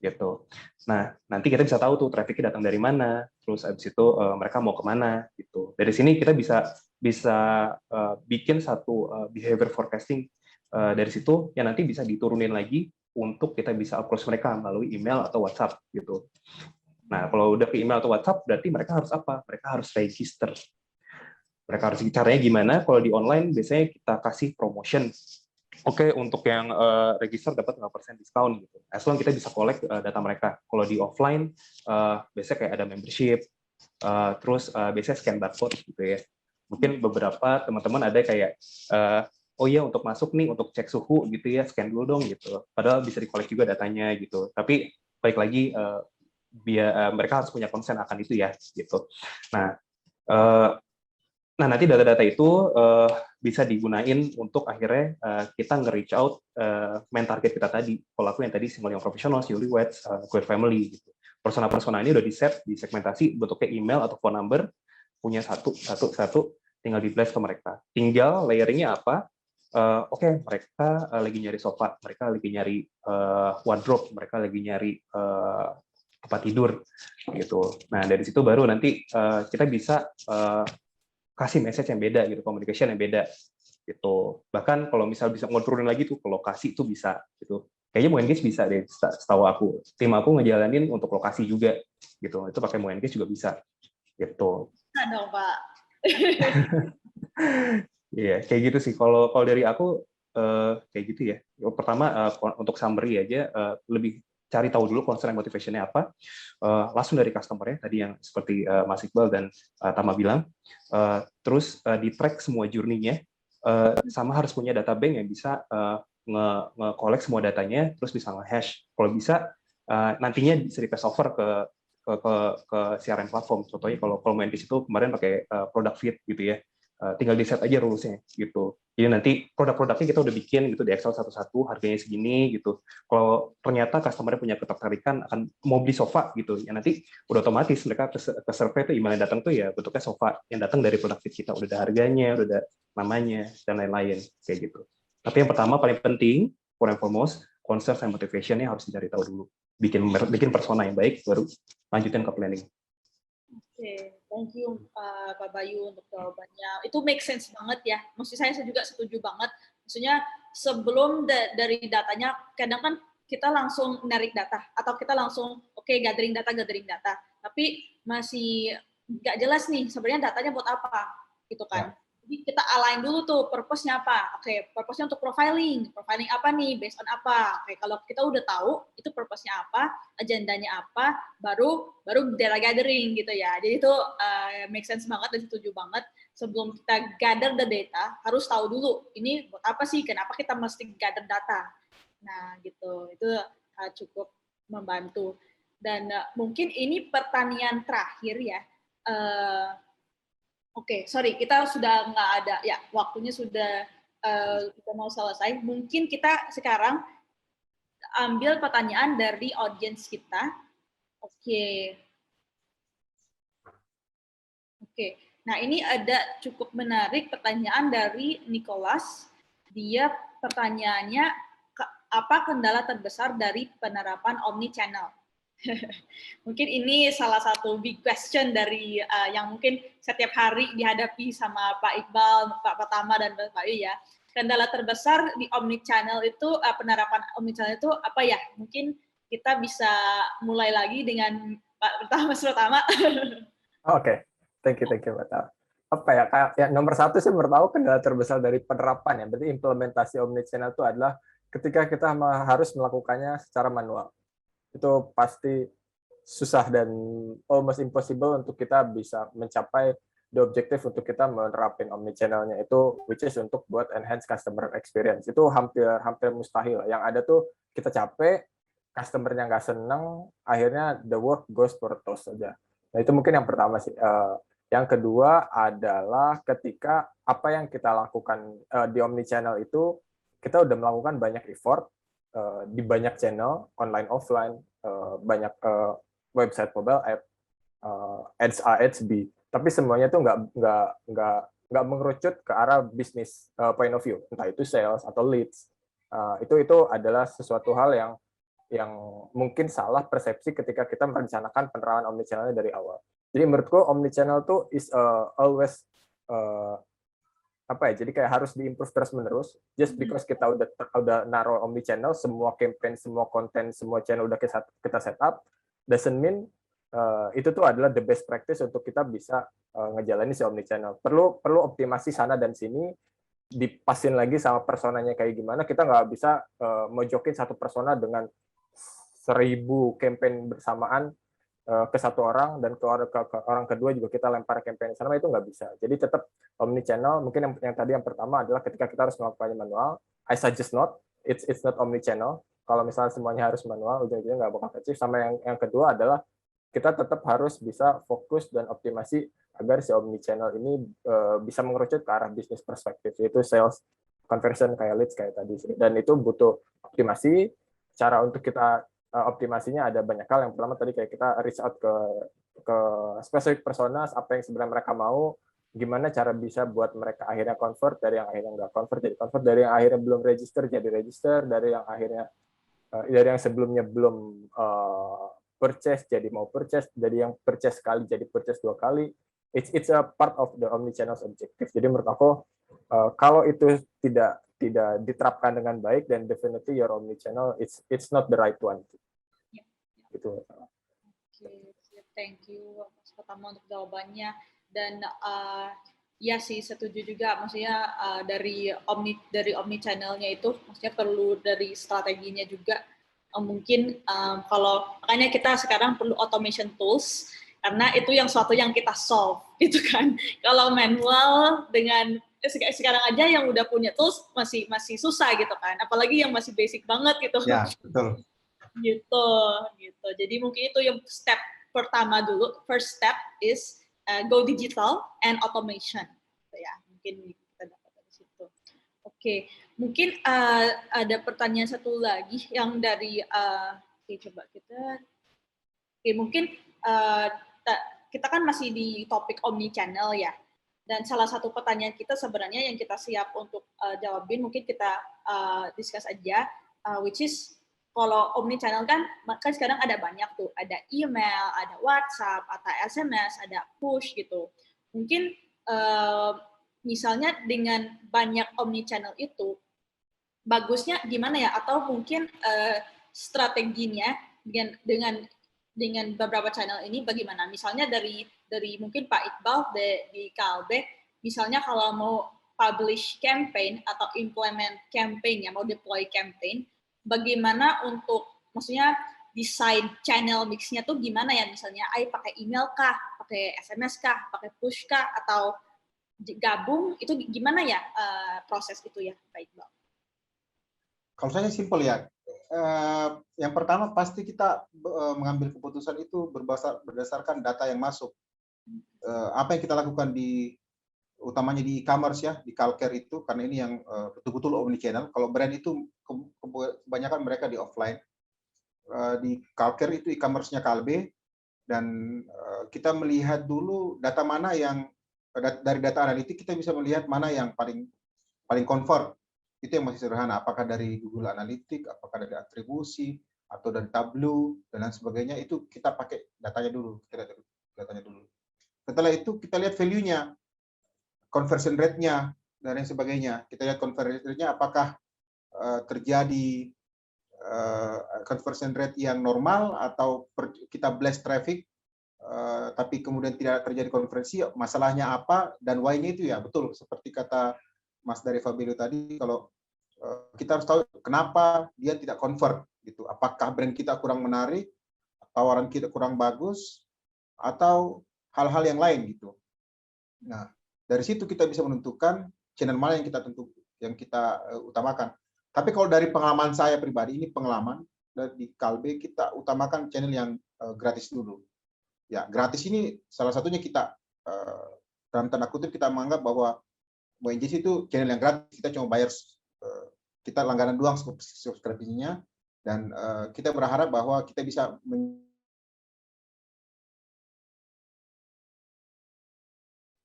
gitu. Nah, nanti kita bisa tahu tuh traffic-nya datang dari mana, terus abis itu mereka mau kemana gitu. Dari sini kita bisa bikin satu behavior forecasting dari situ yang nanti bisa diturunin lagi untuk kita bisa approach mereka melalui email atau WhatsApp gitu. Nah, kalau udah ke email atau WhatsApp, berarti mereka harus apa? Mereka harus register. Mereka harus caranya gimana? Kalau di online, biasanya kita kasih promotion. Oke, untuk yang register dapat 5% diskon gitu. As long kita bisa collect data mereka. Kalau di offline, biasanya kayak ada membership, terus biasanya scan barcode gitu ya. Mungkin beberapa teman-teman ada kayak, oh iya untuk masuk nih, untuk cek suhu gitu ya, scan dulu dong gitu. Padahal bisa di-collect juga datanya gitu. Tapi balik lagi, biar mereka harus punya konsen akan itu ya gitu. Nah, nanti data-data itu bisa digunain untuk akhirnya kita nge-reach out main target kita tadi. Kalau aku yang tadi single yang profesional, newlyweds, queer family gitu. Persona-persona ini udah di segmentasi bentuknya email atau phone number, punya satu, tinggal di-blast ke mereka. Tinggal layeringnya apa? Oke, mereka lagi nyari sofa, mereka lagi nyari wardrobe, mereka lagi nyari tempat tidur gitu. Nah, dari situ baru nanti kita bisa kasih message yang beda gitu, communication yang beda gitu. Bahkan kalau misal bisa ngobrolin lagi tuh ke lokasi tuh bisa gitu. Kayaknya Moengage bisa deh, setahu aku. Tim aku ngejalanin untuk lokasi juga gitu. Itu pakai Moengage juga bisa gitu. Bisa dong, Pak. Iya, kayak gitu sih. Kalau dari aku kayak gitu ya. Pertama untuk summary aja, lebih cari tahu dulu concern motivation-nya apa, langsung dari customer-nya tadi yang seperti Mas Iqbal dan Tama bilang, terus di-track semua journey-nya, sama harus punya data bank yang bisa nge-collect semua datanya, terus bisa nge-hash. Kalau bisa, nantinya bisa di-pass over ke CRM platform. Contohnya kalau Moengage itu kemarin pakai product feed gitu ya, tinggal di set aja rules-nya gitu. Jadi nanti produk-produknya kita udah bikin gitu di Excel satu-satu, harganya segini gitu. Kalau ternyata customer-nya punya ketertarikan akan mau beli sofa gitu, ya nanti udah otomatis mereka ke survei tuh email yang datang tuh ya bentuknya sofa yang datang dari produk feed kita, udah ada harganya, udah ada namanya dan lain-lain kayak gitu. Tapi yang pertama paling penting, for and foremost, concern and motivation-nya harus dicari tahu dulu. Bikin persona yang baik, baru lanjutin ke planning. Oke, thank you Pak Bayu untuk jawabannya. Itu make sense banget ya. Maksud saya juga setuju banget. Maksudnya sebelum dari datanya, kadang kan kita langsung narik data atau kita langsung gathering data. Tapi masih nggak jelas nih sebenarnya datanya buat apa, gitu kan. Ya. Jadi kita align dulu tuh purpose-nya apa. Oke, purpose-nya untuk profiling. Profiling apa nih? Based on apa? Oke, kalau kita udah tahu itu purpose-nya apa, agendanya apa, baru data gathering gitu ya. Jadi itu make sense banget dan setuju banget. Sebelum kita gather the data, harus tahu dulu ini buat apa sih? Kenapa kita mesti gather data? Nah, gitu. Itu cukup membantu. Dan mungkin ini pertanyaan terakhir ya. Oke, sorry, kita sudah nggak ada, ya waktunya sudah kita mau selesai. Mungkin kita sekarang ambil pertanyaan dari audiens kita. Oke. Nah ini ada cukup menarik pertanyaan dari Nicholas. Dia pertanyaannya, apa kendala terbesar dari penerapan omnichannel? Mungkin ini salah satu big question dari yang mungkin setiap hari dihadapi sama Pak Iqbal, Pak Tama, dan Pak Bayu ya. Kendala terbesar di omnichannel itu, penerapan omnichannel itu apa ya? Mungkin kita bisa mulai lagi dengan Pak Pertama. Oke, thank you Pak Tama. Apa ya, kayak ya, nomor satu sih menurut aku kendala terbesar dari penerapan ya, berarti implementasi omnichannel itu adalah ketika kita harus melakukannya secara manual. Itu pasti susah dan almost impossible untuk kita bisa mencapai the objective untuk kita menerapin omnichannel-nya itu, which is untuk buat enhance customer experience. Itu hampir mustahil. Yang ada tuh kita capek, customer-nya nggak seneng, akhirnya the work goes for toss saja. Nah itu mungkin yang pertama sih. Yang kedua adalah ketika apa yang kita lakukan di omnichannel itu, kita udah melakukan banyak effort di banyak channel, online, offline, banyak website, mobile app. ads A, ads B, tapi semuanya tuh nggak mengerucut ke arah bisnis point of view, entah itu sales atau leads. Itu adalah sesuatu hal yang mungkin salah persepsi ketika kita merencanakan penerapan omnichannel dari awal. Jadi menurutku omnichannel tuh is always apa ya? Jadi kayak harus diimprove terus menerus. Just because kita udah naruh omnichannel, semua campaign, semua konten, semua channel udah kita set up, doesn't mean itu tuh adalah the best practice untuk kita bisa ngejalani si omnichannel. Perlu optimasi sana dan sini, dipasin lagi sama personanya kayak gimana. Kita nggak bisa mojokin satu persona dengan 1000 campaign bersamaan ke satu orang, dan ke orang kedua juga kita lempar campaign sama, itu nggak bisa. Jadi tetap omnichannel. Mungkin yang tadi yang pertama adalah ketika kita harus melakukannya manual, I suggest not, it's not omnichannel. Kalau misalnya semuanya harus manual, ujung-ujungnya nggak bakal achieve. Sama yang kedua adalah kita tetap harus bisa fokus dan optimasi agar si omnichannel ini bisa mengerucut ke arah bisnis perspektif, yaitu sales, conversion, kayak leads kayak tadi. Dan itu butuh optimasi. Cara untuk kita optimasinya ada banyak hal. Yang pertama tadi kayak kita reach out ke specific personas, apa yang sebenarnya mereka mau, gimana cara bisa buat mereka akhirnya convert, dari yang akhirnya nggak convert jadi convert, dari yang akhirnya belum register jadi register, dari yang akhirnya dari yang sebelumnya belum purchase jadi mau purchase, dari yang purchase sekali jadi purchase 2 kali. It's a part of the omnichannel objective. Jadi menurut aku kalau itu tidak diterapkan dengan baik, dan definitely your omnichannel it's not the right one. Gitu. Oke, thank you Mas Pratama untuk jawabannya. Dan ya sih, setuju juga. Maksudnya dari omnichannelnya itu, maksudnya perlu dari strateginya juga. Mungkin kalau makanya kita sekarang perlu automation tools, karena itu yang suatu yang kita solve, gitu kan. Kalau manual dengan sekarang aja yang udah punya tools masih susah gitu kan, apalagi yang masih basic banget gitu. Ya, betul. gitu. Jadi mungkin itu yang step pertama dulu. First step is go digital and automation. Ya, mungkin kita dapat dari situ. Oke, mungkin ada pertanyaan satu lagi yang dari coba kita. Mungkin kita kan masih di topik omnichannel ya. Dan salah satu pertanyaan kita sebenarnya yang kita siap untuk jawabin, mungkin kita discuss aja, which is kalau omnichannel kan sekarang ada banyak tuh, ada email, ada WhatsApp, ada SMS, ada push gitu. Mungkin misalnya dengan banyak omnichannel itu, bagusnya gimana ya? Atau mungkin strateginya dengan beberapa channel ini bagaimana? Misalnya dari mungkin Pak Iqbal di Kalbe, misalnya kalau mau publish campaign atau implement campaign ya, mau deploy campaign, bagaimana untuk maksudnya desain channel mix-nya tuh gimana ya? Misalnya pakai email kah, pakai SMS kah, pakai push kah, atau gabung, itu gimana ya proses itu ya Pak Iqbal? Kalau saya simpel ya. Yang pertama pasti kita mengambil keputusan itu berdasarkan data yang masuk. Apa yang kita lakukan utamanya di e-commerce ya, di Calcare itu, karena ini yang betul-betul omnichannel. Kalau brand itu kebanyakan mereka di offline. Di Calcare itu e-commerce-nya Kalbe, dan kita melihat dulu data mana yang dari data analitik kita bisa melihat mana yang paling convert. Itu yang masih sederhana, apakah dari Google Analytics, apakah dari atribusi, atau dari Tableau, dan lain sebagainya, itu kita pakai datanya dulu. Setelah itu kita lihat value-nya, conversion rate-nya, dan lain sebagainya. Kita lihat conversion rate-nya apakah terjadi conversion rate yang normal, atau kita blast traffic, tapi kemudian tidak terjadi konversi, masalahnya apa, dan why-nya itu ya, betul, seperti kata Mas dari Fabio tadi, kalau kita harus tahu kenapa dia tidak convert gitu. Apakah brand kita kurang menarik, tawaran kita kurang bagus, atau hal-hal yang lain gitu. Nah, dari situ kita bisa menentukan channel mana yang kita utamakan. Tapi kalau dari pengalaman saya pribadi, ini pengalaman di Kalbe, kita utamakan channel yang gratis dulu. Ya, gratis ini salah satunya kita dalam tanda kutip kita menganggap bahwa ONGC itu channel yang gratis, kita cuma bayar, kita langganan doang subscribe-nya, dan kita berharap bahwa kita bisa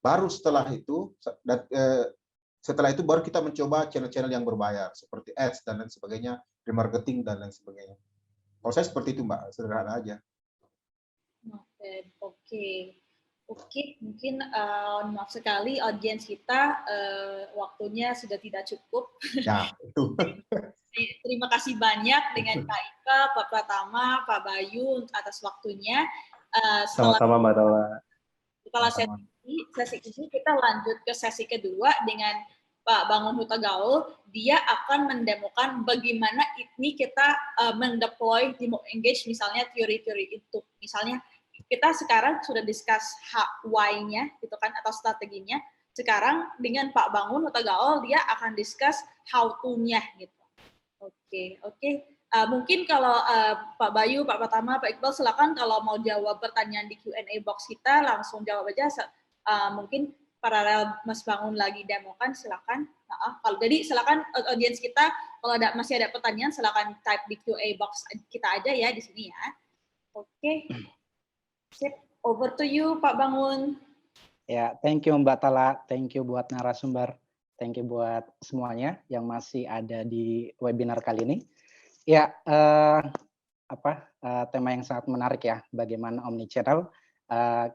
Baru setelah itu, baru kita mencoba channel-channel yang berbayar seperti ads dan lain sebagainya, remarketing dan lain sebagainya. Kalau saya seperti itu Mbak, sederhana aja. Oke, mungkin maaf sekali audiens kita waktunya sudah tidak cukup. Ya, itu. Terima kasih banyak dengan Kak Ika, Pak Pratama, Pak Bayu atas waktunya. Sama-sama Mbak Tala. Setelah sesi ini kita lanjut ke sesi kedua dengan Pak Bangun Huta Gaul. Dia akan mendemokan bagaimana ini kita mendeploy di Engage, misalnya teori-teori itu. Misalnya kita sekarang sudah discuss why-nya gitu kan, atau strateginya. Sekarang dengan Pak Bangun Huta Gaul dia akan discuss how to-nya gitu. Oke. Mungkin kalau Pak Bayu, Pak Pratama, Pak Iqbal, silakan kalau mau jawab pertanyaan di Q&A box kita, langsung jawab aja. Mungkin paralel Mas Bangun lagi demokan, silakan. Kalau jadi silakan audiens kita, kalau masih ada pertanyaan, silakan type di Q&A box kita aja ya di sini ya. Oke. Sip. Over to you, Pak Bangun. Ya, thank you Mbak Tala, thank you buat narasumber. Thank you buat semuanya yang masih ada di webinar kali ini. Ya, tema yang sangat menarik ya, bagaimana omnichannel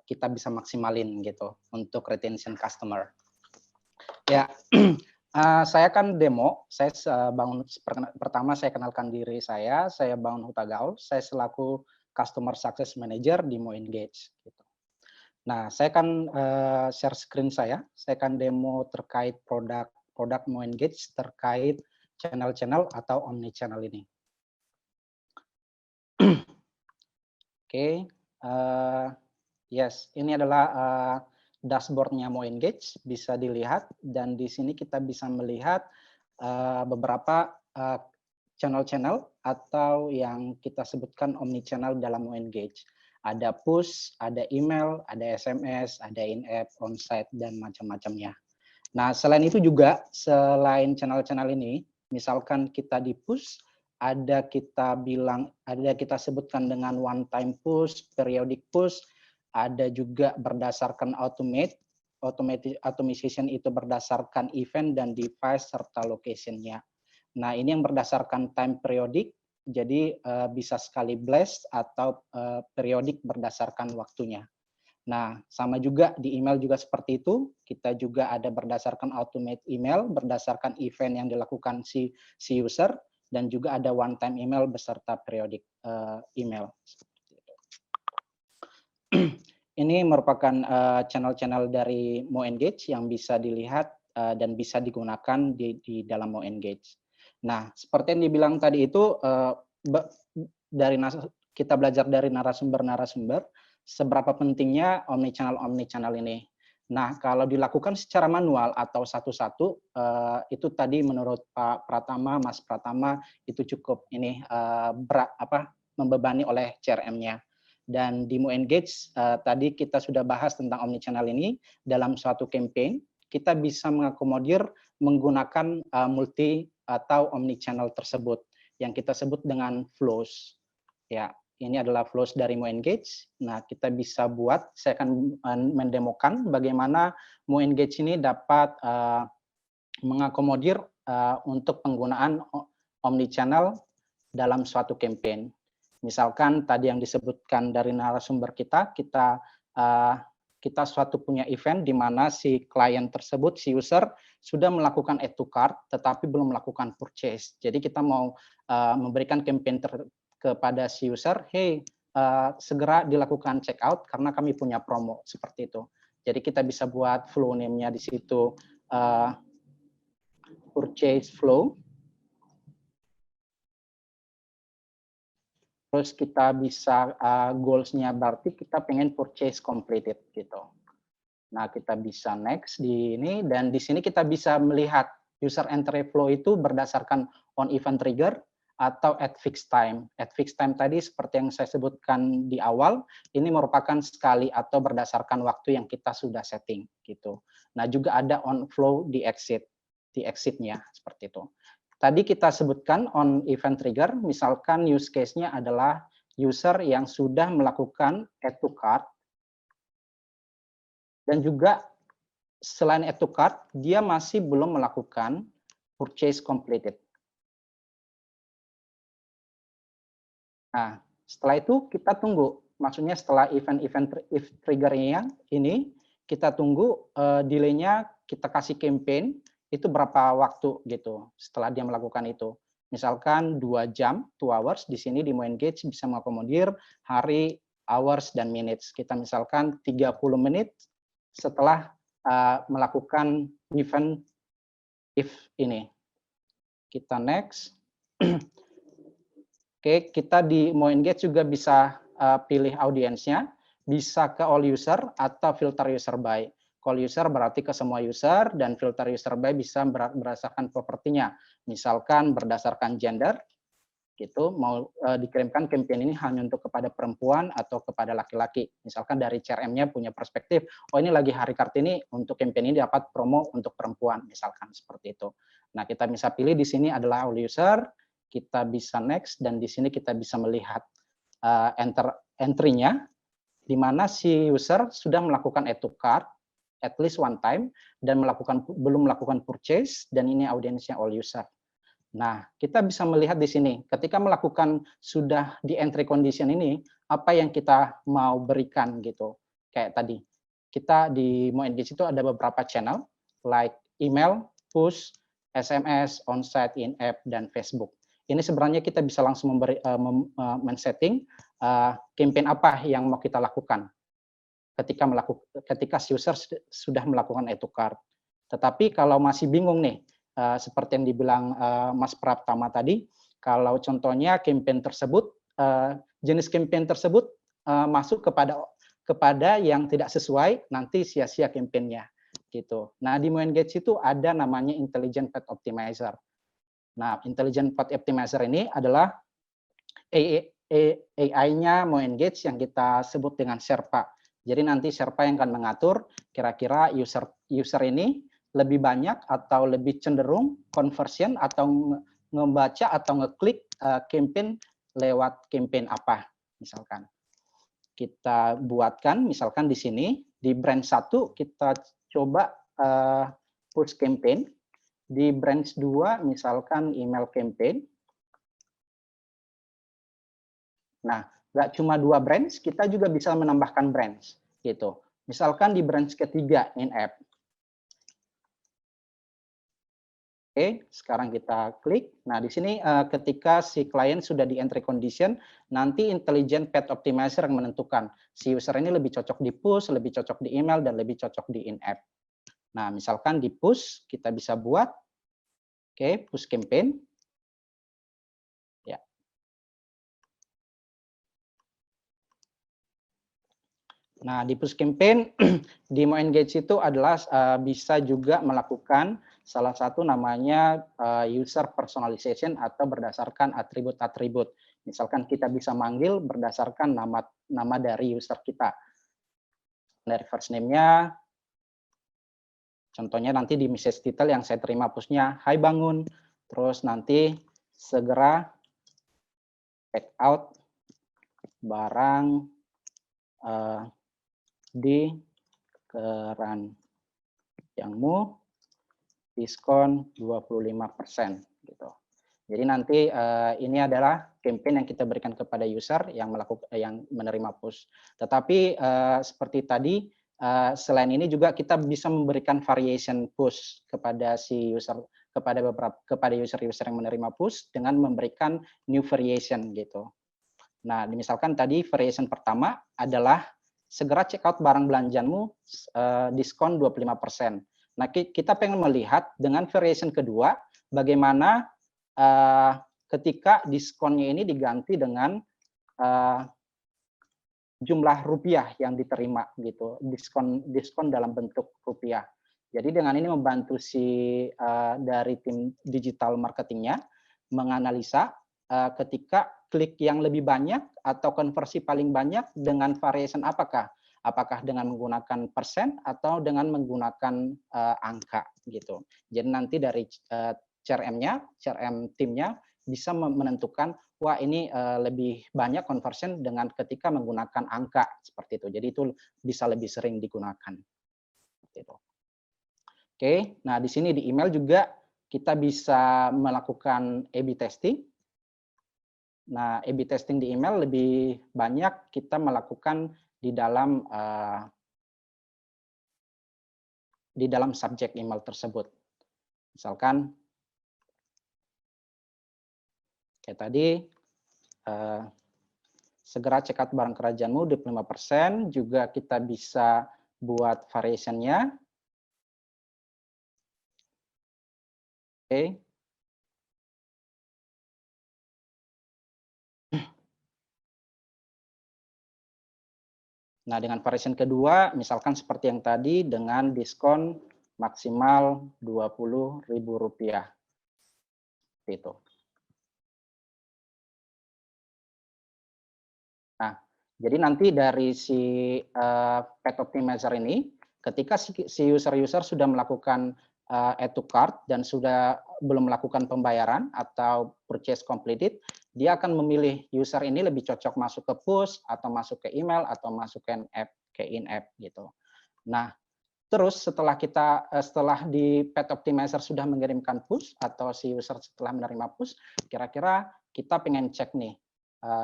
kita bisa maksimalin gitu untuk retention customer. Ya, saya kan demo, pertama saya kenalkan diri saya Bangun Huta Gaul, saya selaku Customer Success Manager di MoEngage. Gitu. Nah, saya akan share screen saya akan demo terkait produk MoEngage terkait channel-channel atau omni-channel ini. Oke, yes, ini adalah dashboardnya MoEngage, bisa dilihat, dan di sini kita bisa melihat beberapa channel-channel atau yang kita sebutkan omni-channel dalam MoEngage. Ada push, ada email, ada SMS, ada in-app, on-site, dan macam-macamnya. Nah, selain itu juga, selain channel-channel ini, misalkan kita di push, ada kita sebutkan dengan one-time push, periodic push, ada juga berdasarkan automation itu berdasarkan event dan device serta location-nya. Nah, ini yang berdasarkan time periodic, jadi bisa sekali blast atau periodik berdasarkan waktunya. Nah, sama juga di email juga seperti itu. Kita juga ada berdasarkan automate email, berdasarkan event yang dilakukan si user, dan juga ada one time email beserta periodik email. Ini merupakan channel-channel dari MoEngage yang bisa dilihat dan bisa digunakan di dalam MoEngage. Nah, seperti yang dibilang tadi itu, kita belajar dari narasumber-narasumber, seberapa pentingnya omnichannel ini. Nah, kalau dilakukan secara manual atau satu-satu, itu tadi menurut Pak Pratama, Mas Pratama, itu cukup membebani oleh CRM-nya. Dan di MoEngage, tadi kita sudah bahas tentang omnichannel ini, dalam suatu campaign, kita bisa mengakomodir menggunakan multi atau omnichannel tersebut yang kita sebut dengan flows. Ya, ini adalah flows dari MoEngage. Nah, kita bisa buat, saya akan mendemokan bagaimana MoEngage ini dapat mengakomodir untuk penggunaan omnichannel dalam suatu campaign. Misalkan tadi yang disebutkan dari narasumber kita suatu punya event di mana si klien tersebut, si user, sudah melakukan add to cart, tetapi belum melakukan purchase. Jadi kita mau memberikan campaign kepada si user, hey, segera dilakukan check out karena kami punya promo, seperti itu. Jadi kita bisa buat flow name-nya di situ, purchase flow. Terus kita bisa goals-nya berarti kita pengen purchase completed gitu. Nah, kita bisa next di ini, dan di sini kita bisa melihat user entry flow itu berdasarkan on event trigger atau at fixed time. At fixed time tadi seperti yang saya sebutkan di awal, ini merupakan sekali atau berdasarkan waktu yang kita sudah setting gitu. Nah, juga ada on flow di exit-nya seperti itu. Tadi kita sebutkan on event trigger, misalkan use case-nya adalah user yang sudah melakukan add to cart, dan juga selain add to cart, dia masih belum melakukan purchase completed. Nah, setelah itu kita tunggu. Maksudnya setelah event-event if trigger-nya ini, kita tunggu delay-nya, kita kasih campaign, itu berapa waktu gitu setelah dia melakukan itu. Misalkan 2 jam, 2 hours, di sini di MoEngage bisa mengakomodir hari, hours, dan minutes. Kita misalkan 30 menit setelah melakukan event if ini. Kita next. Oke, kita di MoEngage juga bisa pilih audiensnya, bisa ke all user atau filter user by. All user berarti ke semua user, dan filter user by bisa berdasarkan propertinya. Misalkan berdasarkan gender, gitu, mau dikirimkan campaign ini hanya untuk kepada perempuan atau kepada laki-laki. Misalkan dari CRM-nya punya perspektif, oh ini lagi hari Kartini, untuk campaign ini dapat promo untuk perempuan, misalkan seperti itu. Nah, kita bisa pilih di sini adalah all user, kita bisa next, dan di sini kita bisa melihat entry-nya, di mana si user sudah melakukan add to cart at least one time, dan belum melakukan purchase, dan ini audiensnya all user. Nah, kita bisa melihat di sini, ketika melakukan sudah di entry condition ini, apa yang kita mau berikan gitu. Kayak tadi, kita di MoEngage itu ada beberapa channel, like email, push, SMS, onsite, in-app, dan Facebook. Ini sebenarnya kita bisa langsung men-setting campaign apa yang mau kita lakukan ketika si user sudah melakukan add to cart. Tetapi kalau masih bingung nih, seperti yang dibilang Mas Pratama tadi, kalau contohnya campaign tersebut, jenis campaign tersebut masuk kepada yang tidak sesuai, nanti sia-sia campaign-nya gitu. Nah, di MoEngage itu ada namanya Intelligent Path Optimizer. Nah, Intelligent Path Optimizer ini adalah AI-nya MoEngage yang kita sebut dengan Sherpa. Jadi nanti Sherpa yang akan mengatur kira-kira user ini lebih banyak atau lebih cenderung conversion atau ngebaca atau ngeklik campaign lewat campaign apa, misalkan. Kita buatkan, misalkan di sini, di branch 1 kita coba push campaign, di branch 2 misalkan email campaign. Nah, nggak cuma 2 branch, kita juga bisa menambahkan branch, gitu. Misalkan di branch ketiga, in-app. Oke, sekarang kita klik. Nah, di sini ketika si klien sudah di entry condition, nanti Intelligent Path Optimizer yang menentukan si user ini lebih cocok di push, lebih cocok di email, dan lebih cocok di in-app. Nah, misalkan di push, kita bisa buat, oke, push campaign. Ya. Nah, di push campaign, di MoEngage itu adalah bisa juga melakukan salah satu namanya user personalization atau berdasarkan atribut-atribut. Misalkan kita bisa manggil berdasarkan nama dari user kita. Dari first name-nya, contohnya nanti di message title yang saya terima push-nya, hai bangun, terus nanti segera check out barang di keranjangmu, diskon 25% gitu. Jadi nanti ini adalah campaign yang kita berikan kepada user yang menerima push. Tetapi seperti tadi, selain ini juga kita bisa memberikan variation push kepada si user, kepada user-user yang menerima push dengan memberikan new variation gitu. Nah, misalkan tadi variation pertama adalah segera check out barang belanjaanmu, diskon 25%. Nah, kita pengen melihat dengan variation kedua, bagaimana ketika diskonnya ini diganti dengan jumlah rupiah yang diterima gitu, diskon dalam bentuk rupiah. Jadi dengan ini membantu si dari tim digital marketingnya menganalisa ketika klik yang lebih banyak atau konversi paling banyak dengan variation apakah dengan menggunakan persen atau dengan menggunakan angka gitu. Jadi nanti dari CRM timnya bisa menentukan wah ini lebih banyak conversion dengan ketika menggunakan angka seperti itu. Jadi itu bisa lebih sering digunakan. Gitu. Oke, nah di sini di email juga kita bisa melakukan A/B testing. Nah, A/B testing di email lebih banyak kita melakukan di dalam subjek email tersebut. Misalkan kayak tadi, segera check out barang kerajaanmu 25%, juga kita bisa buat variation-nya. Oke. Nah, dengan variation kedua, misalkan seperti yang tadi, dengan diskon maksimal Rp20.000. Itu. Nah, jadi nanti dari si Path Optimizer ini, ketika si user-user sudah melakukan add to cart dan sudah belum melakukan pembayaran atau purchase completed, dia akan memilih user ini lebih cocok masuk ke push atau masuk ke email atau masuk ke in-app gitu. Nah, terus setelah di Path Optimizer sudah mengirimkan push atau si user setelah menerima push, kira-kira kita pengen cek nih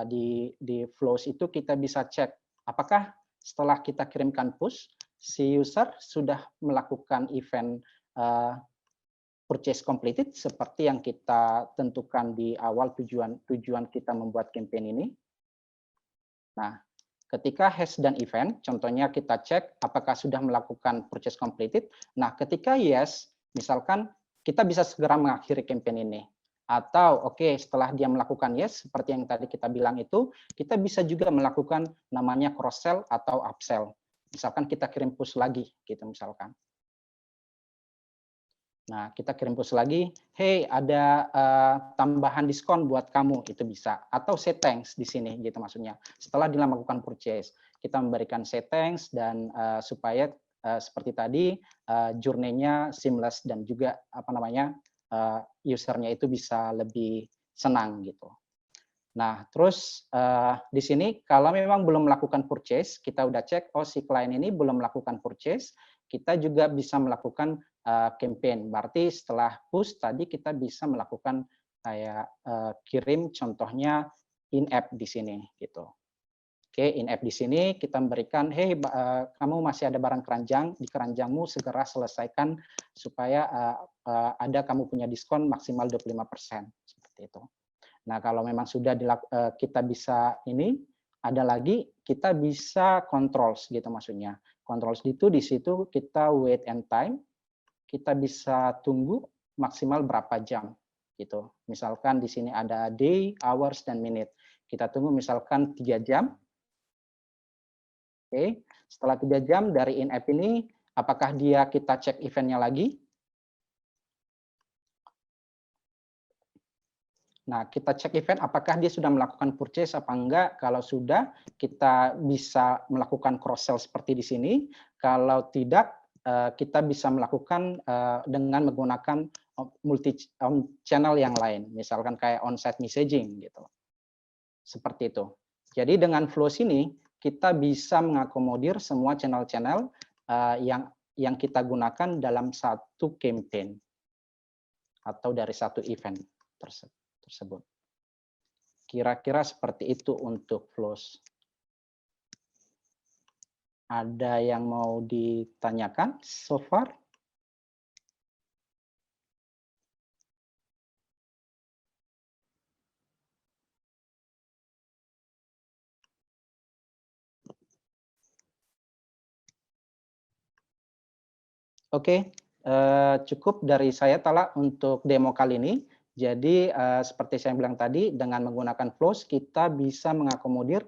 di flows itu kita bisa cek apakah setelah kita kirimkan push si user sudah melakukan event purchase completed seperti yang kita tentukan di awal tujuan kita membuat campaign ini. Nah, ketika hash dan event, contohnya kita cek apakah sudah melakukan purchase completed. Nah, ketika yes, misalkan kita bisa segera mengakhiri campaign ini. Atau oke, setelah dia melakukan yes, seperti yang tadi kita bilang itu, kita bisa juga melakukan namanya cross sell atau upsell. Misalkan kita kirim push lagi, gitu misalkan. Nah, kita kirim push lagi, hey ada tambahan diskon buat kamu, itu bisa. Atau say thanks di sini, gitu maksudnya. Setelah dia melakukan purchase, kita memberikan say thanks dan supaya seperti tadi journey-nya seamless dan juga usernya itu bisa lebih senang gitu. Nah, terus di sini kalau memang belum melakukan purchase, kita udah cek, oh si klien ini belum melakukan purchase, kita juga bisa melakukan campaign. Berarti setelah push tadi kita bisa melakukan kayak kirim contohnya in-app di sini gitu. Oke, in-app di sini kita memberikan, hey kamu masih ada barang keranjang, di keranjangmu segera selesaikan supaya ada kamu punya diskon maksimal 25%, seperti itu. Nah, kalau memang sudah kita bisa ini, ada lagi kita bisa controls gitu maksudnya. Controls itu di situ kita wait and time, kita bisa tunggu maksimal berapa jam gitu. Misalkan di sini ada day, hours, dan minute. Kita tunggu misalkan 3 jam. Oke, setelah 3 jam dari in-app ini, apakah kita cek eventnya lagi? Nah, kita cek event apakah dia sudah melakukan purchase apa enggak. Kalau sudah, kita bisa melakukan cross sell seperti di sini. Kalau tidak, kita bisa melakukan dengan menggunakan multi channel yang lain, misalkan kayak on-site messaging gitu. Seperti itu. Jadi dengan flows ini kita bisa mengakomodir semua channel-channel yang kita gunakan dalam satu campaign atau dari satu event tersebut. Kira-kira seperti itu untuk flows. Ada yang mau ditanyakan so far? Oke, cukup dari saya Tala untuk demo kali ini. Jadi seperti saya bilang tadi, dengan menggunakan flows kita bisa mengakomodir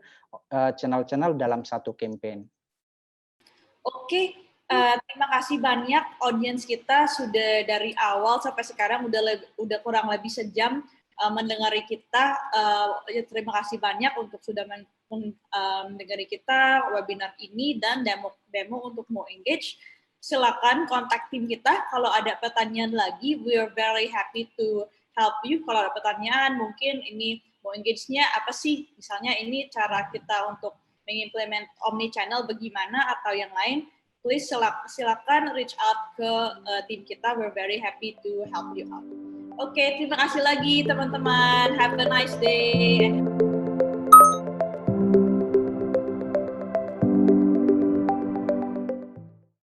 channel-channel dalam satu campaign. Oke, terima kasih banyak audiens kita sudah dari awal sampai sekarang udah kurang lebih sejam mendengari kita. Terima kasih banyak untuk sudah mendengari kita webinar ini dan demo untuk Mo Engage. Silakan kontak tim kita kalau ada pertanyaan lagi. We are very happy to help you. Kalau ada pertanyaan, mungkin ini Mo Engage-nya apa sih? Misalnya ini cara kita untuk mengimplement omni channel bagaimana atau yang lain, please silakan reach out ke tim kita. We're very happy to help you out. Oke, terima kasih lagi teman-teman. Have a nice day.